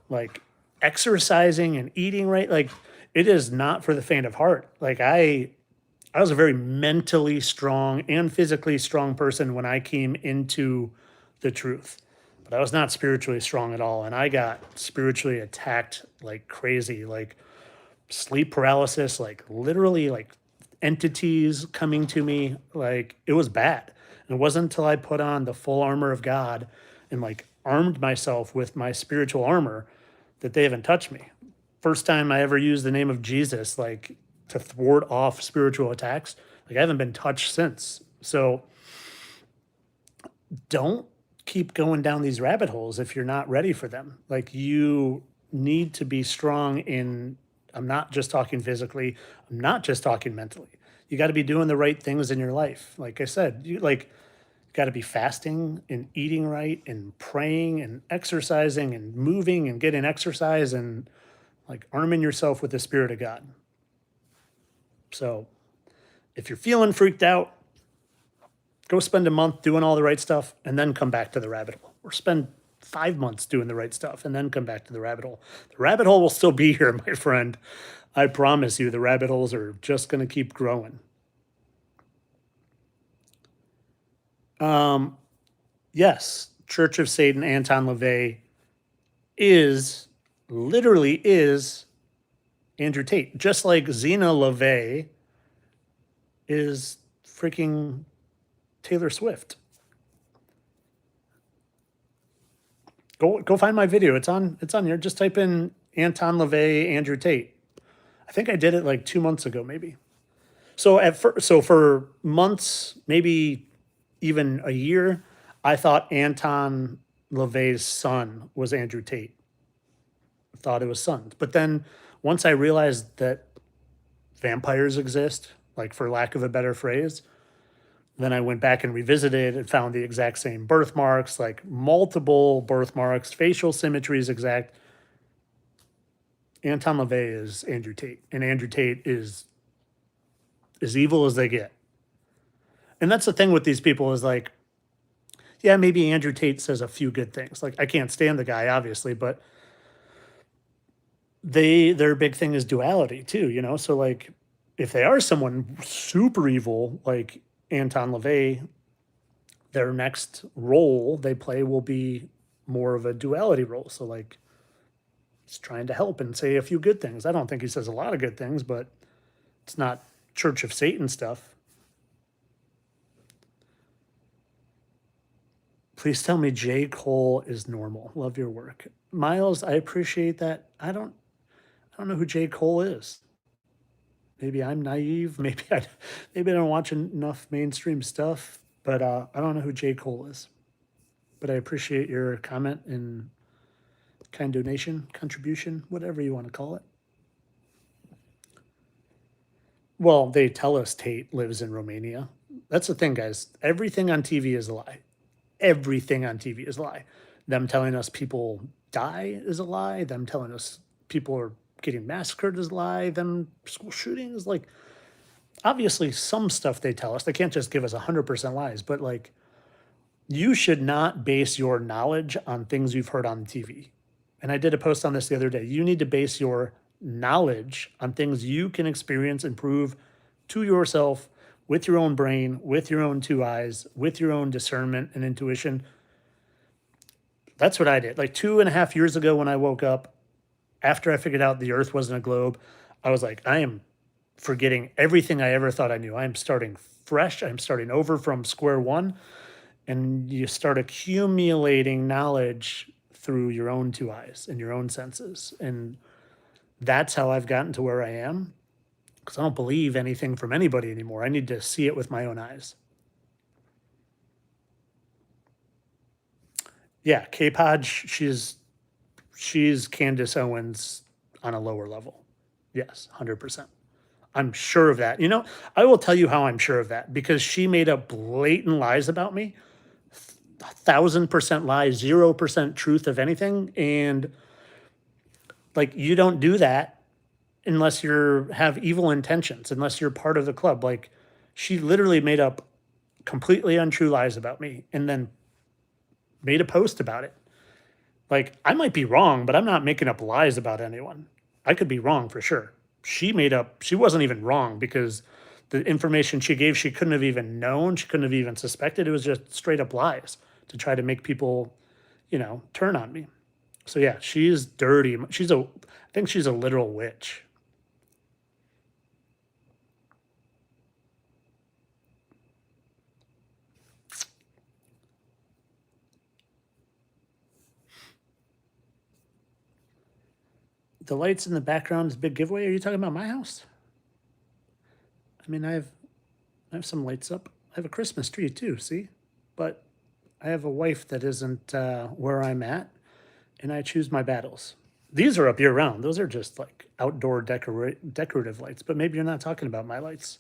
[SPEAKER 1] like exercising and eating right. Like it is not for the faint of heart. Like I was a very mentally strong and physically strong person when I came into the truth. But I was not spiritually strong at all. And I got spiritually attacked like crazy, like sleep paralysis, like literally like entities coming to me. Like it was bad. And it wasn't until I put on the full armor of God and like armed myself with my spiritual armor that they haven't touched me. First time I ever used the name of Jesus, like to thwart off spiritual attacks. Like I haven't been touched since. So don't keep going down these rabbit holes if you're not ready for them. Like you need to be strong in, I'm not just talking physically, I'm not just talking mentally. You got to be doing the right things in your life. Like I said, you like got to be fasting and eating right and praying and exercising and moving and getting exercise and like arming yourself with the Spirit of God. So if you're feeling freaked out, go spend a month doing all the right stuff and then come back to the rabbit hole. Or spend 5 months doing the right stuff and then come back to the rabbit hole. The rabbit hole will still be here, my friend. I promise you, the rabbit holes are just going to keep growing. Yes, Church of Satan, Anton Lavey literally is Andrew Tate. Just like Zena Lavey is freaking Taylor Swift. Go find my video. It's on here. Just type in Anton Lavey, Andrew Tate. I think I did it like 2 months ago, maybe. So for months, maybe even a year, I thought Anton LaVey's son was Andrew Tate. I thought it was sons. But then once I realized that vampires exist, like for lack of a better phrase, then I went back and revisited and found the exact same birthmarks, like multiple birthmarks, facial symmetry is exact. Anton LaVey is Andrew Tate, and Andrew Tate is as evil as they get. And that's the thing with these people is like, yeah, maybe Andrew Tate says a few good things. Like I can't stand the guy, obviously, but their big thing is duality too, you know? So like if they are someone super evil, like Anton LaVey, their next role they play will be more of a duality role. So like he's trying to help and say a few good things. I don't think he says a lot of good things, but it's not Church of Satan stuff. Please tell me J. Cole is normal. Love your work. Miles, I appreciate that. I don't know who J. Cole is. Maybe I'm naive. Maybe I don't watch enough mainstream stuff, but I don't know who J. Cole is. But I appreciate your comment and kind donation, contribution, whatever you want to call it. Well, they tell us Tate lives in Romania. That's the thing, guys. Everything on TV is a lie. Everything on TV is a lie. Them telling us people die is a lie. Them telling us people are getting massacred is a lie. Them school shootings, like, obviously some stuff they tell us, they can't just give us 100% lies, but like, you should not base your knowledge on things you've heard on TV. And I did a post on this the other day. You need to base your knowledge on things you can experience and prove to yourself with your own brain, with your own two eyes, with your own discernment and intuition. That's what I did. Like 2.5 years ago when I woke up, after I figured out the earth wasn't a globe, I was like, I am forgetting everything I ever thought I knew. I'm starting fresh. I'm starting over from square one. And you start accumulating knowledge through your own two eyes and your own senses. And that's how I've gotten to where I am, because I don't believe anything from anybody anymore. I need to see it with my own eyes. Yeah, K-Podge, she's Candace Owens on a lower level. Yes, 100%. I'm sure of that. You know, I will tell you how I'm sure of that, because she made up blatant lies about me 1,000% lie, 0% truth of anything. And like, you don't do that unless have evil intentions, unless you're part of the club. Like, she literally made up completely untrue lies about me and then made a post about it. Like, I might be wrong, but I'm not making up lies about anyone. I could be wrong for sure. She wasn't even wrong because the information she gave, she couldn't have even known. She couldn't have even suspected. It was just straight up lies to try to make people, turn on me. So yeah, she's dirty. I think she's a literal witch. The lights in the background is a big giveaway. Are you talking about my house? I mean, I have some lights up. I have a Christmas tree too, see? But I have a wife that isn't where I'm at, and I choose my battles. These are up year round. Those are just like outdoor decorative lights, but maybe you're not talking about my lights.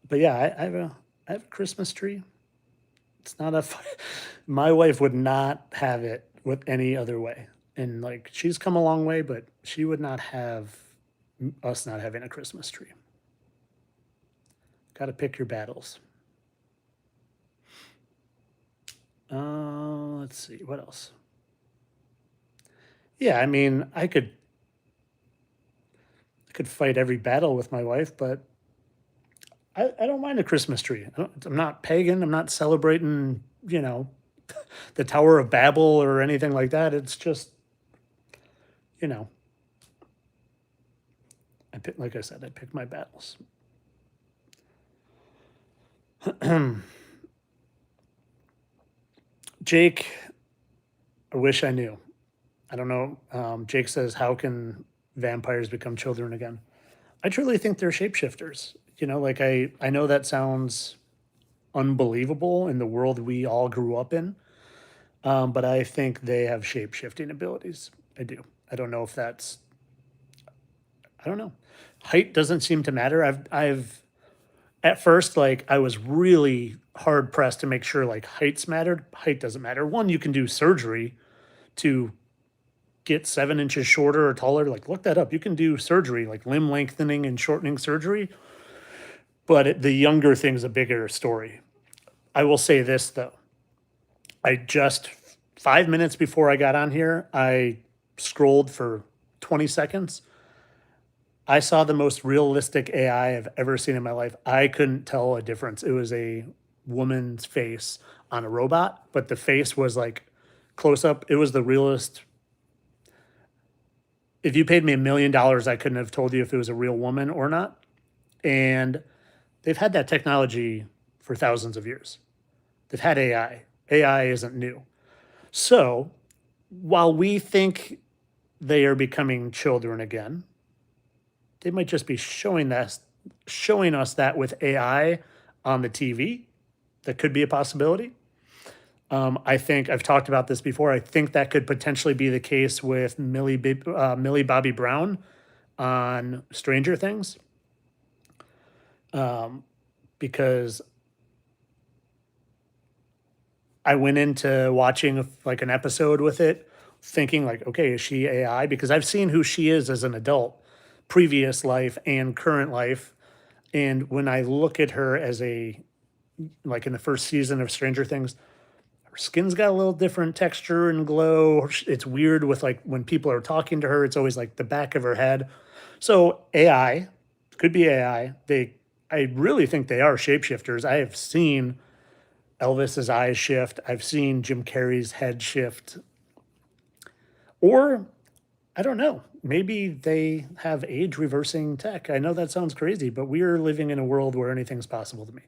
[SPEAKER 1] But yeah, I have a Christmas tree. It's not a my wife would not have it with any other way. And like, she's come a long way, but she would not have us not having a Christmas tree. Got to pick your battles. Let's see, what else? Yeah, I mean, I could fight every battle with my wife, but I don't mind a Christmas tree. I'm not pagan. I'm not celebrating, the Tower of Babel or anything like that. It's just, you know, like I said, I pick my battles. Jake, I wish I knew. I don't know. Jake says, how can vampires become children again? I truly think they're shapeshifters. Like, I know that sounds unbelievable in the world we all grew up in, but I think they have shape-shifting abilities. I do. I don't know if I don't know. Height doesn't seem to matter. I've at first, like, I was really hard pressed to make sure like heights mattered. Height doesn't matter. One, you can do surgery to get 7 inches shorter or taller. Like, look that up. You can do surgery, like limb lengthening and shortening surgery. But the younger thing's a bigger story. I will say this though. I just 5 minutes before I got on here, I scrolled for 20 seconds. I saw the most realistic AI I've ever seen in my life. I couldn't tell a difference. It was a woman's face on a robot, but the face was like close up. It was the realest. If you paid me $1 million, I couldn't have told you if it was a real woman or not. And they've had that technology for thousands of years. They've had AI. AI isn't new. So while we think they are becoming children again, they might just be showing us that with AI on the TV. That could be a possibility. I think I've talked about this before. I think that could potentially be the case with Millie Bobby Brown on Stranger Things, because I went into watching like an episode with it, thinking like, okay, is she AI? Because I've seen who she is as an adult, previous life and current life, and when I look at her as like in the first season of Stranger Things, her skin's got a little different texture and glow. It's weird with like when people are talking to her, it's always like the back of her head. So AI, could be AI. I really think they are shapeshifters. I have seen Elvis's eyes shift. I've seen Jim Carrey's head shift. Or I don't know. Maybe they have age reversing tech. I know that sounds crazy, but we are living in a world where anything's possible to me.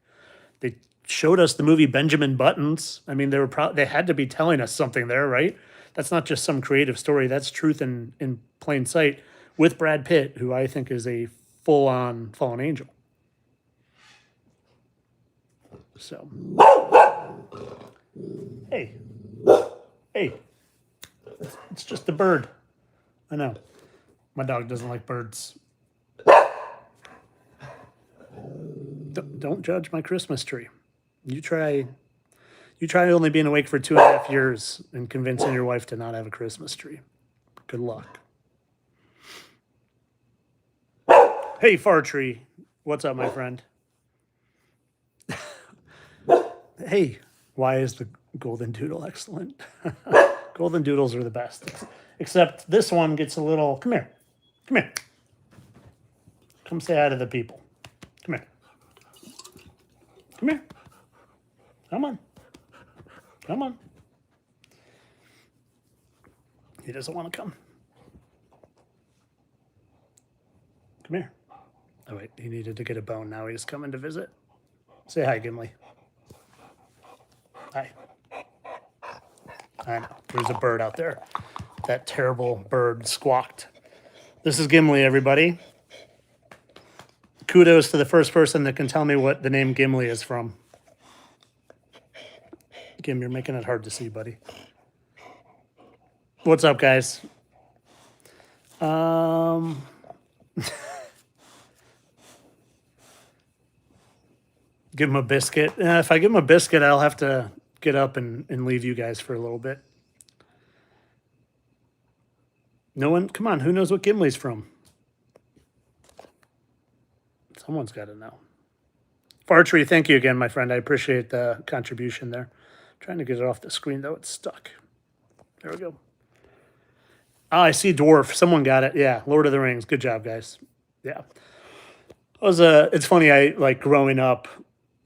[SPEAKER 1] They showed us the movie Benjamin Buttons. I mean, they had to be telling us something there, right? That's not just some creative story. That's truth in plain sight with Brad Pitt, who I think is a full-on fallen angel. So, hey, it's just a bird. I know. My dog doesn't like birds. Don't judge my Christmas tree. You You try only being awake for 2.5 years and convincing your wife to not have a Christmas tree. Good luck. Hey, Far Tree. What's up, my friend? Hey, why is the golden doodle excellent? Golden doodles are the best. Except this one gets a little, come here. Come here. Come say hi to the people. Come here. Come here. Come on. Come on. He doesn't want to come. Come here. Oh, wait. He needed to get a bone. Now he's coming to visit. Say hi, Gimli. Hi. I know. There's a bird out there. That terrible bird squawked. This is Gimli, everybody. Kudos to the first person that can tell me what the name Gimli is from. Gim, you're making it hard to see, buddy. What's up, guys? Give him a biscuit. If I give him a biscuit, I'll have to get up and leave you guys for a little bit. No one? Come on, who knows what Gimli's from? Someone's got to know. Fartree, thank you again, my friend. I appreciate the contribution there. Trying to get it off the screen, though. It's stuck. There we go. Oh, I see dwarf. Someone got it. Yeah, Lord of the Rings. Good job, guys. Yeah. It's funny, I like growing up,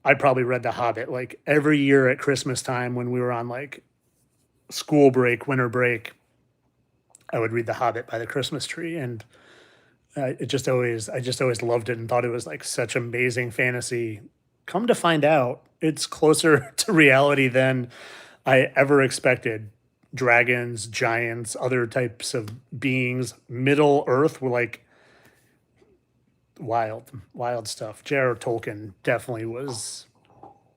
[SPEAKER 1] I probably read The Hobbit like every year at Christmas time when we were on like school break, winter break. I would read The Hobbit by the Christmas tree, and I just always loved it and thought it was like such amazing fantasy. Come to find out, it's closer to reality than I ever expected. Dragons, giants, other types of beings, Middle Earth were like wild stuff. J.R.R. Tolkien definitely was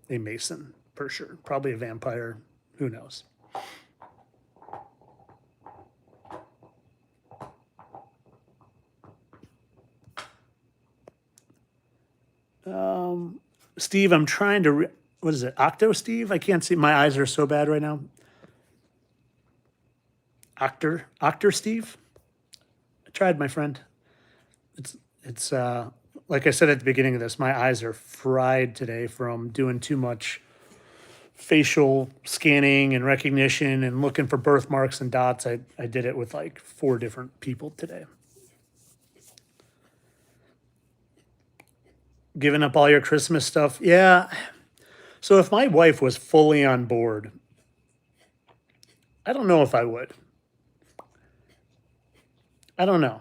[SPEAKER 1] a Mason for sure. Probably a vampire. Who knows? Steve, I'm trying to, what is it? Octo Steve? I can't see. My eyes are so bad right now. Octor Steve? I tried, my friend. It's like I said at the beginning of this, my eyes are fried today from doing too much facial scanning and recognition and looking for birthmarks and dots. I did it with like 4 different people today. Giving up all your Christmas stuff. Yeah. So if my wife was fully on board, I don't know if I would. I don't know.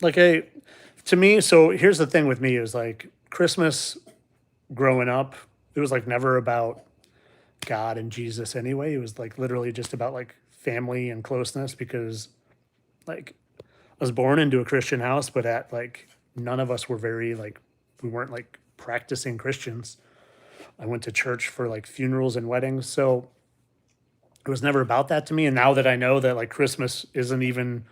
[SPEAKER 1] Like to me, so here's the thing with me is like Christmas growing up, it was like never about God and Jesus anyway. It was like literally just about like family and closeness because like I was born into a Christian house, but at like none of us were very like, we weren't like practicing Christians. I went to church for like funerals and weddings. So it was never about that to me. And now that I know that like Christmas isn't even,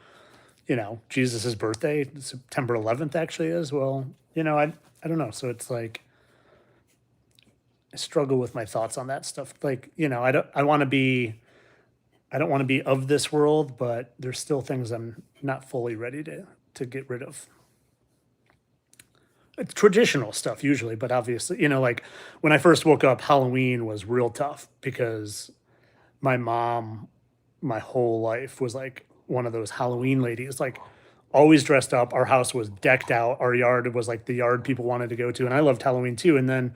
[SPEAKER 1] Jesus's birthday, September 11th actually is, well, I don't know. So it's like, I struggle with my thoughts on that stuff. Like, I don't want to be of this world, but there's still things I'm not fully ready to get rid of. It's traditional stuff usually, but obviously, like when I first woke up, Halloween was real tough because my mom, my whole life was like one of those Halloween ladies, like always dressed up. Our house was decked out. Our yard was like the yard people wanted to go to. And I loved Halloween too. And then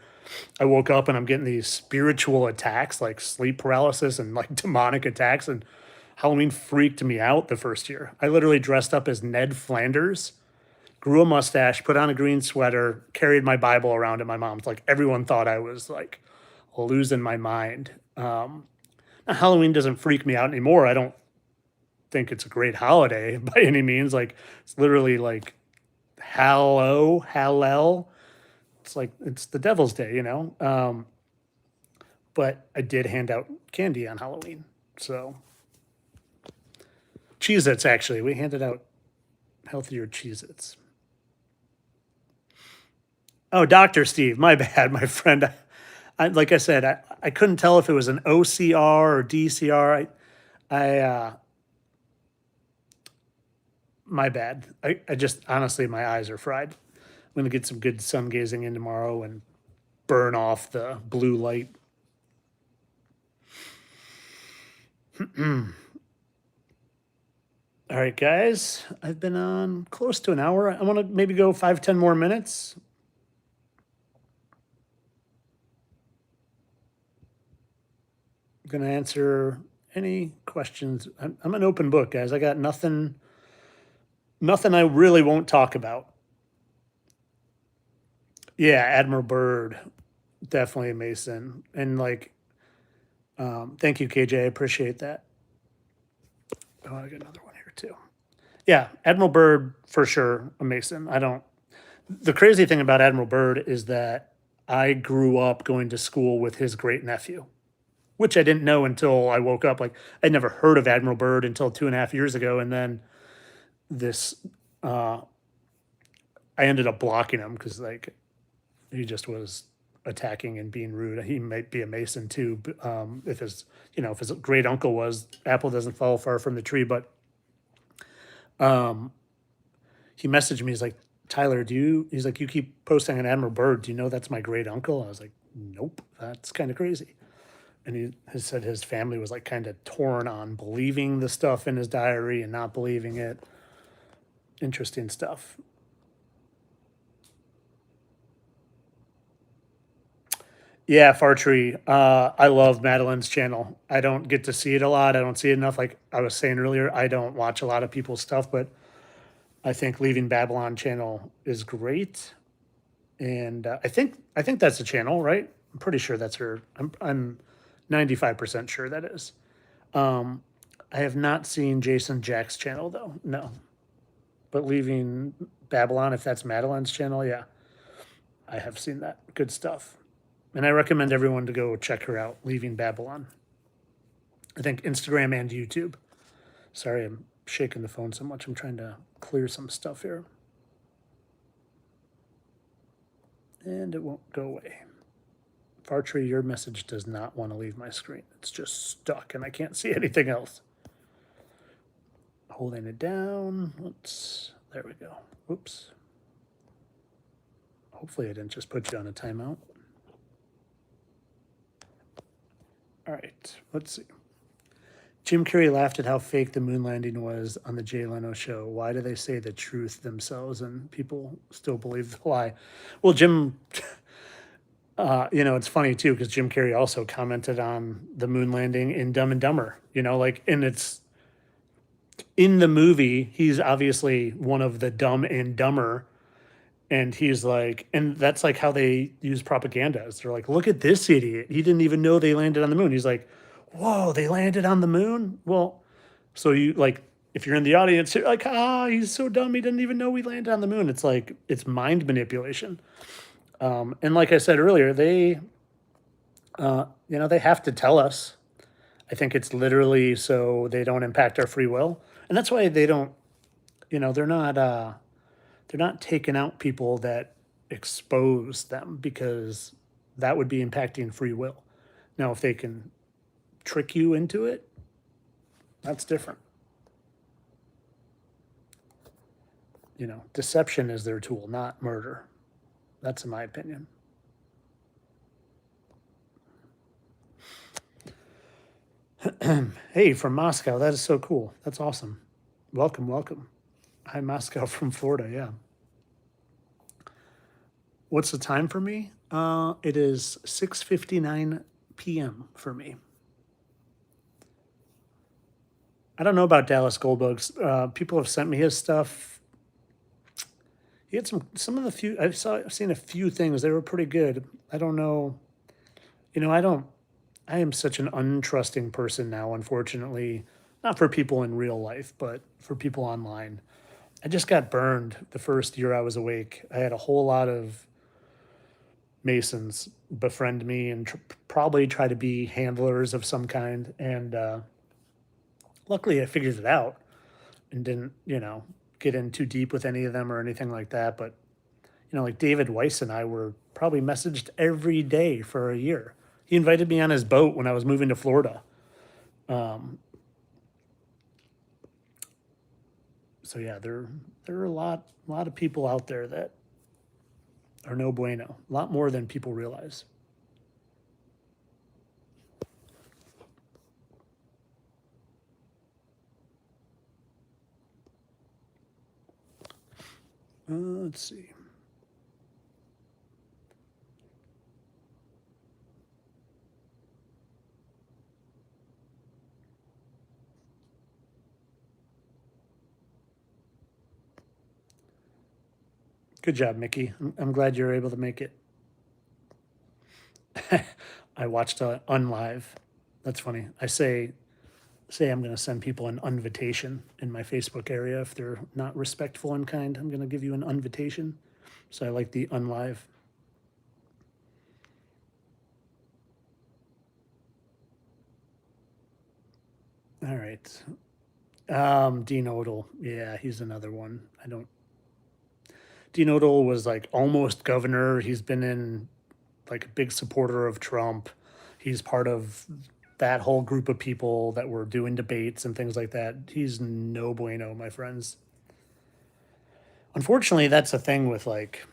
[SPEAKER 1] I woke up and I'm getting these spiritual attacks, like sleep paralysis and like demonic attacks. And Halloween freaked me out the first year. I literally dressed up as Ned Flanders, grew a mustache, put on a green sweater, carried my Bible around at my mom's. Like everyone thought I was like losing my mind. Halloween doesn't freak me out anymore. I don't think it's a great holiday by any means. Like it's literally like Hallel. It's like it's the devil's day, but I did hand out candy on Halloween. So Cheez-Its, actually. We handed out healthier Cheez-Its. Oh, Dr. Steve, my bad, my friend. Like I said, I couldn't tell if it was an OCR or DCR. I my bad. I just honestly, my eyes are fried. I'm gonna get some good sun gazing in tomorrow and burn off the blue light. All right, guys, I've been on close to an hour. I want to maybe go 5, 10 more minutes. I'm gonna answer any questions. I'm an open book, guys. I got nothing I really won't talk about. Yeah, Admiral Byrd, definitely a Mason. And like, thank you, KJ. I appreciate that. Oh, I got another one here too. Yeah, Admiral Byrd for sure, a Mason. I don't. The crazy thing about Admiral Byrd is that I grew up going to school with his great nephew, which I didn't know until I woke up. Like I'd never heard of Admiral Byrd until 2.5 years ago, and then this, I ended up blocking him because like he just was attacking and being rude. He might be a Mason too. If his, if his great uncle was, apple doesn't fall far from the tree. But he messaged me. He's like, Tyler, he's like, you keep posting on Admiral Byrd. Do you know that's my great uncle? I was like, nope, that's kind of crazy. And he has said his family was like kind of torn on believing the stuff in his diary and not believing it. Interesting stuff. Yeah, Fartree. I love Madeline's channel. I don't get to see it a lot. I don't see it enough. Like I was saying earlier, I don't watch a lot of people's stuff, but I think Leaving Babylon channel is great. And I think that's the channel, right? I'm pretty sure that's her. I'm 95% sure that is. I have not seen Jason Jack's channel though. No. But Leaving Babylon, if that's Madeline's channel, yeah. I have seen that. Good stuff. And I recommend everyone to go check her out, Leaving Babylon. I think Instagram and YouTube. Sorry, I'm shaking the phone so much. I'm trying to clear some stuff here. And it won't go away. Fartree, your message does not want to leave my screen. It's just stuck and I can't see anything else. Holding it down. There we go. Oops. Hopefully I didn't just put you on a timeout. All right, let's see. Jim Carrey laughed at how fake the moon landing was on the Jay Leno show. Why do they say the truth themselves and people still believe the lie? Well, Jim, it's funny too, because Jim Carrey also commented on the moon landing in Dumb and Dumber, and it's in the movie, he's obviously one of the dumb and dumber. And he's like, and that's like how they use propaganda. They're like, look at this idiot. He didn't even know they landed on the moon. He's like, whoa, they landed on the moon? Well, so you like, if you're in the audience, you're like, he's so dumb. He didn't even know we landed on the moon. It's like, it's mind manipulation. And like I said earlier, they have to tell us. I think it's literally so they don't impact our free will. And that's why they don't, they're not taking out people that expose them because that would be impacting free will. Now, if they can trick you into it, that's different. Deception is their tool, not murder. That's in my opinion. Hey, from Moscow. That is so cool. That's awesome. Welcome, welcome. Hi, Moscow from Florida. Yeah. What's the time for me? It is 6:59 p.m. for me. I don't know about Dallas Goldbugs. People have sent me his stuff. He had some of the few. I've seen a few things. They were pretty good. I don't know. I am such an untrusting person now, unfortunately. Not for people in real life, but for people online. I just got burned the first year I was awake. I had a whole lot of Masons befriend me and probably try to be handlers of some kind. And luckily I figured it out and didn't, get in too deep with any of them or anything like that. But, like David Weiss and I were probably messaged every day for a year. He invited me on his boat when I was moving to Florida. So yeah, there are a lot of people out there that are no bueno. A lot more than people realize. Let's see. Good job, Mickey. I'm glad you're able to make it. I watched Unlive. That's funny. I say I'm going to send people an invitation in my Facebook area if they're not respectful and kind. I'm going to give you an invitation. So I like the Unlive. All right. Dean Odell. Yeah, he's another one. I don't. Dean Odell was like almost governor. He's been in like a big supporter of Trump. He's part of that whole group of people that were doing debates and things like that. He's no bueno, my friends. Unfortunately, that's the thing with like,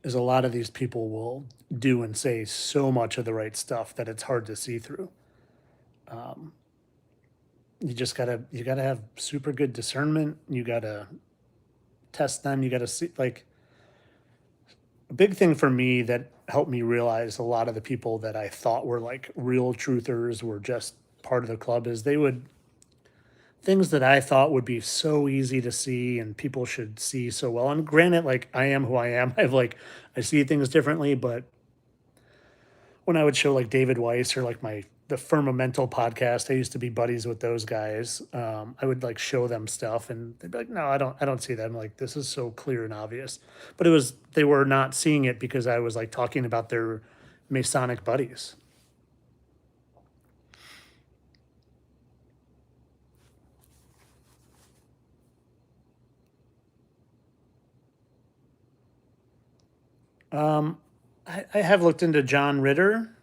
[SPEAKER 1] is a lot of these people will do and say so much of the right stuff that it's hard to see through. You gotta have super good discernment. You gotta test them. You gotta see like a big thing for me that helped me realize a lot of the people that I thought were like real truthers were just part of the club is they would things that I thought would be so easy to see and people should see so well. And granted, like I am who I am. I see things differently, but when I would show like David Weiss or like the Firmamental podcast, I used to be buddies with those guys. I would like show them stuff, and they'd be like, "No, I don't see that." I'm like, "This is so clear and obvious," but they were not seeing it because I was like talking about their Masonic buddies. I have looked into John Ritter.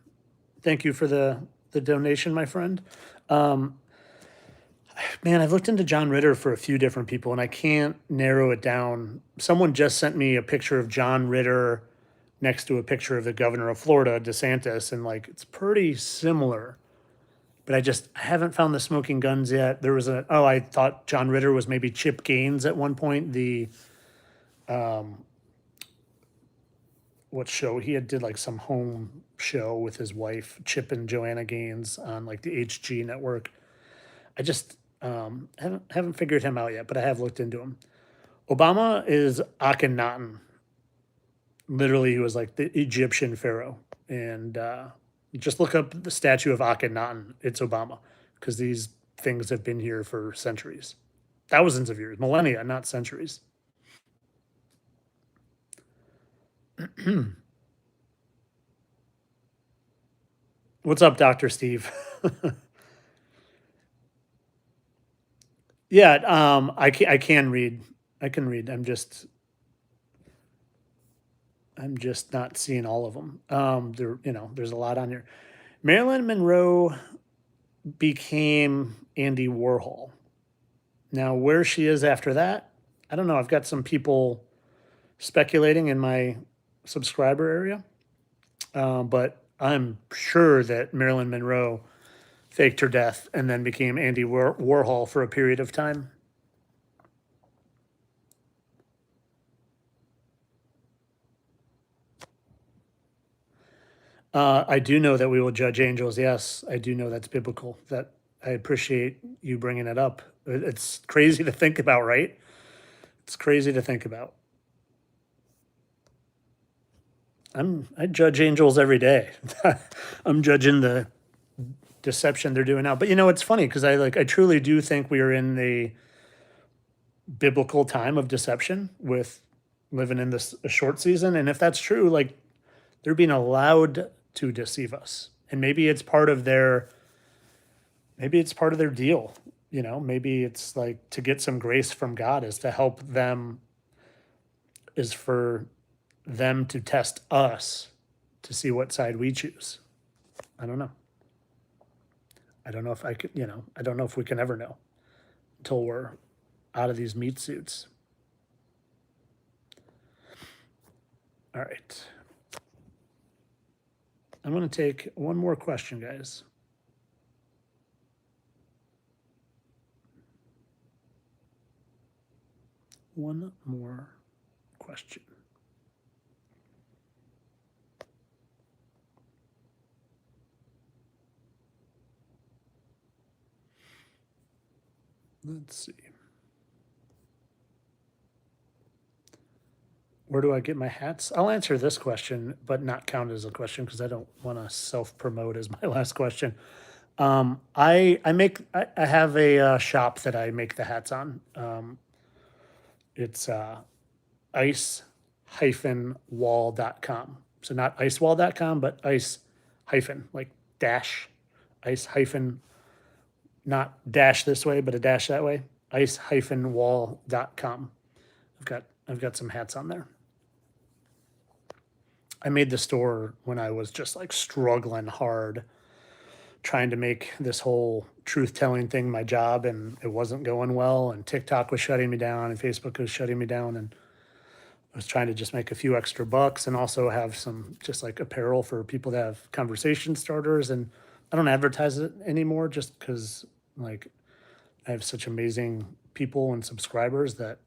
[SPEAKER 1] Thank you for the donation, my friend. Man, I've looked into John Ritter for a few different people and I can't narrow it down. Someone just sent me a picture of John Ritter next to a picture of the governor of Florida, DeSantis, and like it's pretty similar. But I haven't found the smoking guns yet. I thought John Ritter was maybe Chip Gaines at one point. The what show he had did like some home show with his wife, Chip and Joanna Gaines on like the HG network. I just haven't figured him out yet, but I have looked into him. Obama is Akhenaten. Literally, he was like the Egyptian pharaoh. And just look up the statue of Akhenaten. It's Obama because these things have been here for centuries, thousands of years, millennia, not centuries. What's up, Dr. Steve? Yeah, I can read. I can read. I'm just not seeing all of them. There's a lot on here. Marilyn Monroe became Andy Warhol. Now, where she is after that, I don't know. I've got some people speculating in my subscriber area, but I'm sure that Marilyn Monroe faked her death and then became Andy Warhol for a period of time. I do know that we will judge angels. Yes, I do know that's biblical. That I appreciate you bringing it up. It's crazy to think about, right? It's crazy to think about. I judge angels every day. I'm judging the deception they're doing now. But it's funny because I truly do think we are in the biblical time of deception with living in this a short season. And if that's true, like they're being allowed to deceive us. And maybe it's part of their deal. Maybe it's like to get some grace from God is to help them is for them to test us to see what side we choose. I don't know. I don't know if I could, I don't know if we can ever know until we're out of these meat suits. All right. I'm going to take one more question, guys. One more question. Let's see. Where do I get my hats? I'll answer this question, but not count as a question because I don't want to self-promote as my last question. I have a shop that I make the hats on. It's ice-wall.com. So not icewall.com, but ice hyphen, like dash, ice hyphen, not dash this way, but a dash that way, ice-wall.com. I've got some hats on there. I made the store when I was just like struggling hard, trying to make this whole truth telling thing my job, and it wasn't going well. And TikTok was shutting me down, and Facebook was shutting me down. And I was trying to just make a few extra bucks and also have some just like apparel for people to have conversation starters. And I don't advertise it anymore just because like I have such amazing people and subscribers that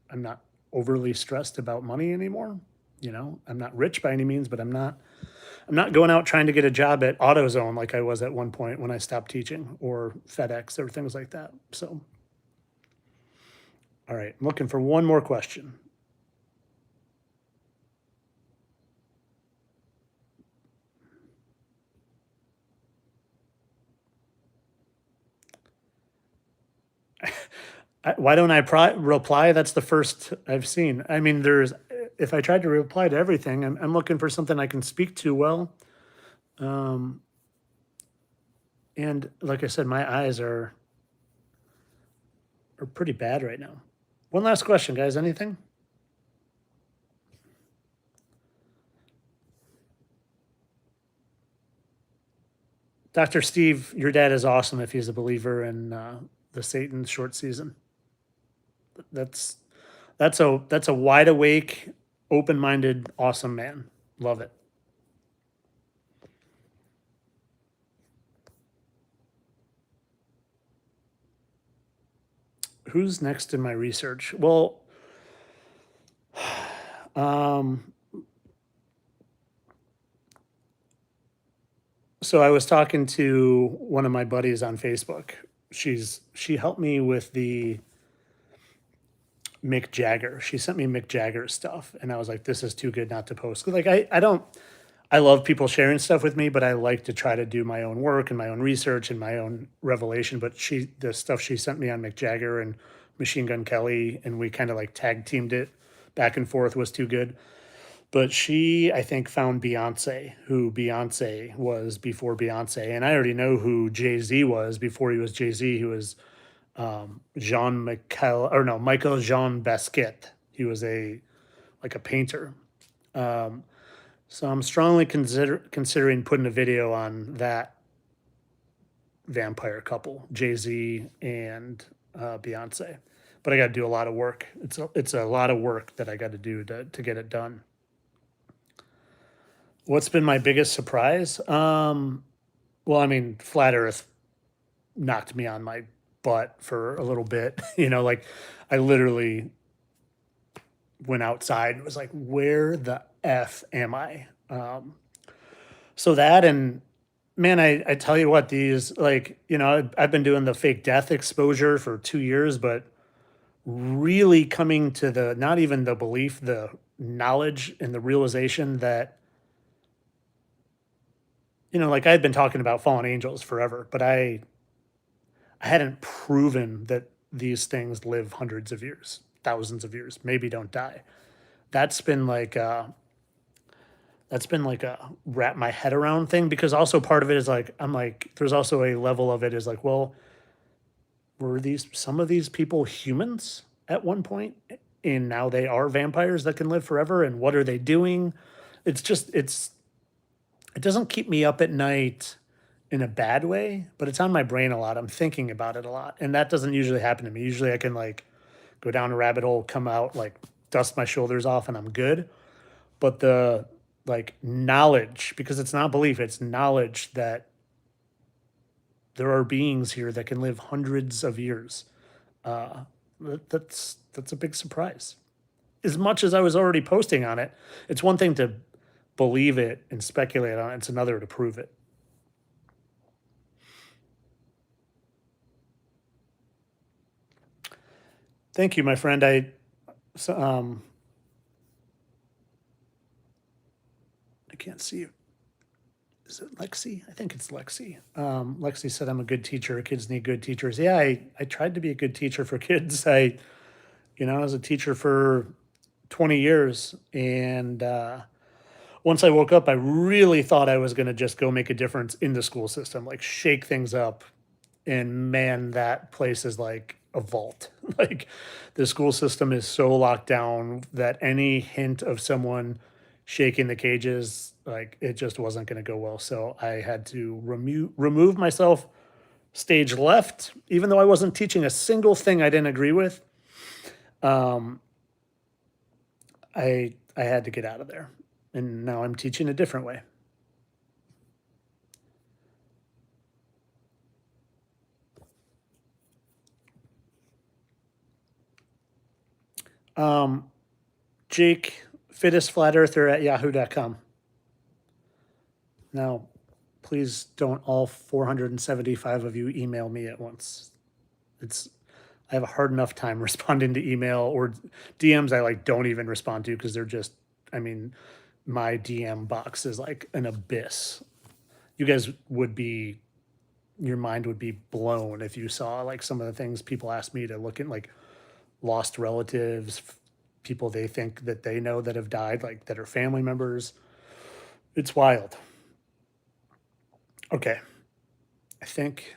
[SPEAKER 1] I'm not overly stressed about money anymore. I'm not rich by any means, but I'm not going out trying to get a job at AutoZone like I was at one point when I stopped teaching, or FedEx or things like that. So, all right, I'm looking for one more question. Why don't I reply? That's the first I've seen. I mean, if I tried to reply to everything, I'm looking for something I can speak to well. And like I said, my eyes are pretty bad right now. One last question, guys. Anything? Dr. Steve, your dad is awesome if he's a believer in the Satan short season. That's a wide awake, open-minded, awesome man. Love it. Who's next in my research? Well, so I was talking to one of my buddies on Facebook. She helped me with the Mick Jagger. She sent me Mick Jagger stuff, and I was like, this is too good not to post. Like I love people sharing stuff with me, but I like to try to do my own work and my own research and my own revelation. But the stuff she sent me on Mick Jagger and Machine Gun Kelly, and we kind of like tag teamed it back and forth, was too good. But she, I think, found Beyonce, who Beyonce was before Beyonce. And I already know who Jay-Z was before he was Jay-Z. He was Michael Jean Basquiat. He was a painter. So I'm strongly considering putting a video on that vampire couple, Jay-Z and Beyonce. But I got to do a lot of work. It's a lot of work that I got to do to get it done. What's been my biggest surprise? Well, I mean, Flat Earth knocked me on my butt for a little bit. Like I literally went outside and was like, where the F am I? So that, and man, I tell you what, these, like, I've been doing the fake death exposure for 2 years, but really coming to not even the belief, the knowledge and the realization that, like I'd been talking about fallen angels forever, but I hadn't proven that these things live hundreds of years, thousands of years, maybe don't die. That's been like a wrap my head around thing, because also part of it is like, I'm like, there's also a level of it is like, well, were some of these people humans at one point? and now they are vampires that can live forever. And what are they doing? It doesn't keep me up at night in a bad way, but it's on my brain a lot. I'm thinking about it a lot. And that doesn't usually happen to me. Usually I can like go down a rabbit hole, come out, like dust my shoulders off, and I'm good. But the like knowledge, because it's not belief, it's knowledge that there are beings here that can live hundreds of years. Uh, that's a big surprise. As much as I was already posting on it, it's one thing to believe it and speculate on it. It's another to prove it. Thank you, my friend. I can't see you. Is it Lexi? I think it's Lexi. Lexi said, I'm a good teacher. Kids need good teachers. Yeah, I tried to be a good teacher for kids. I was a teacher for 20 years. And once I woke up, I really thought I was going to just go make a difference in the school system, like shake things up. And man, that place is like a vault. Like the school system is so locked down that any hint of someone shaking the cages, like it just wasn't going to go well. So I had to remove myself stage left, even though I wasn't teaching a single thing I didn't agree with. I had to get out of there, and now I'm teaching a different way. Jake, fittest flat earther at yahoo.com. Now, please don't all 475 of you email me at once. I have a hard enough time responding to email or DMs I like don't even respond to because they're just, I mean, my DM box is like an abyss. You guys would be, your mind would be blown if you saw like some of the things people ask me to look at, like lost relatives, people they think that they know that have died, like that are family members. It's wild. Okay. I think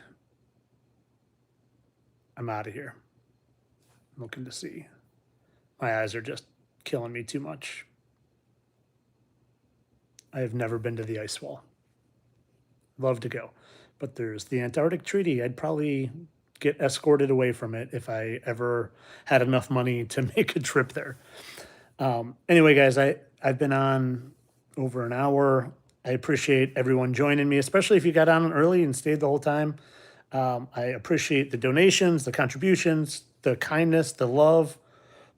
[SPEAKER 1] I'm out of here. I'm looking to see. My eyes are just killing me too much. I have never been to the ice wall. Love to go. But there's the Antarctic Treaty. I'd probably get escorted away from it if I ever had enough money to make a trip there. Anyway, guys, I've been on over an hour. I appreciate everyone joining me, especially if you got on early and stayed the whole time. I appreciate the donations, the contributions, the kindness, the love,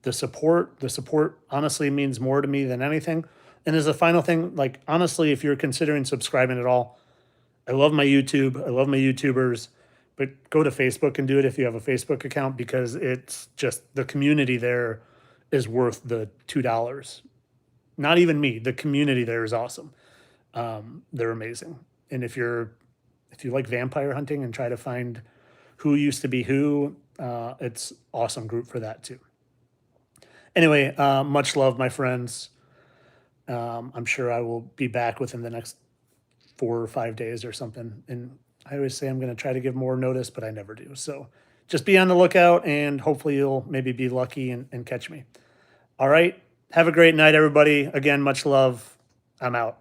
[SPEAKER 1] the support. The support honestly means more to me than anything. And as a final thing, like honestly, if you're considering subscribing at all, I love my YouTube. I love my YouTubers, but go to Facebook and do it if you have a Facebook account because it's just the community there is worth the $2. Not even me. The community there is awesome. They're amazing. And if you like vampire hunting and try to find who used to be who, it's awesome group for that too. Anyway, much love, my friends. I'm sure I will be back within the next 4 or 5 days or something. And I always say I'm going to try to give more notice, but I never do. So just be on the lookout and hopefully you'll maybe be lucky and catch me. All right. Have a great night, everybody. Again, much love. I'm out.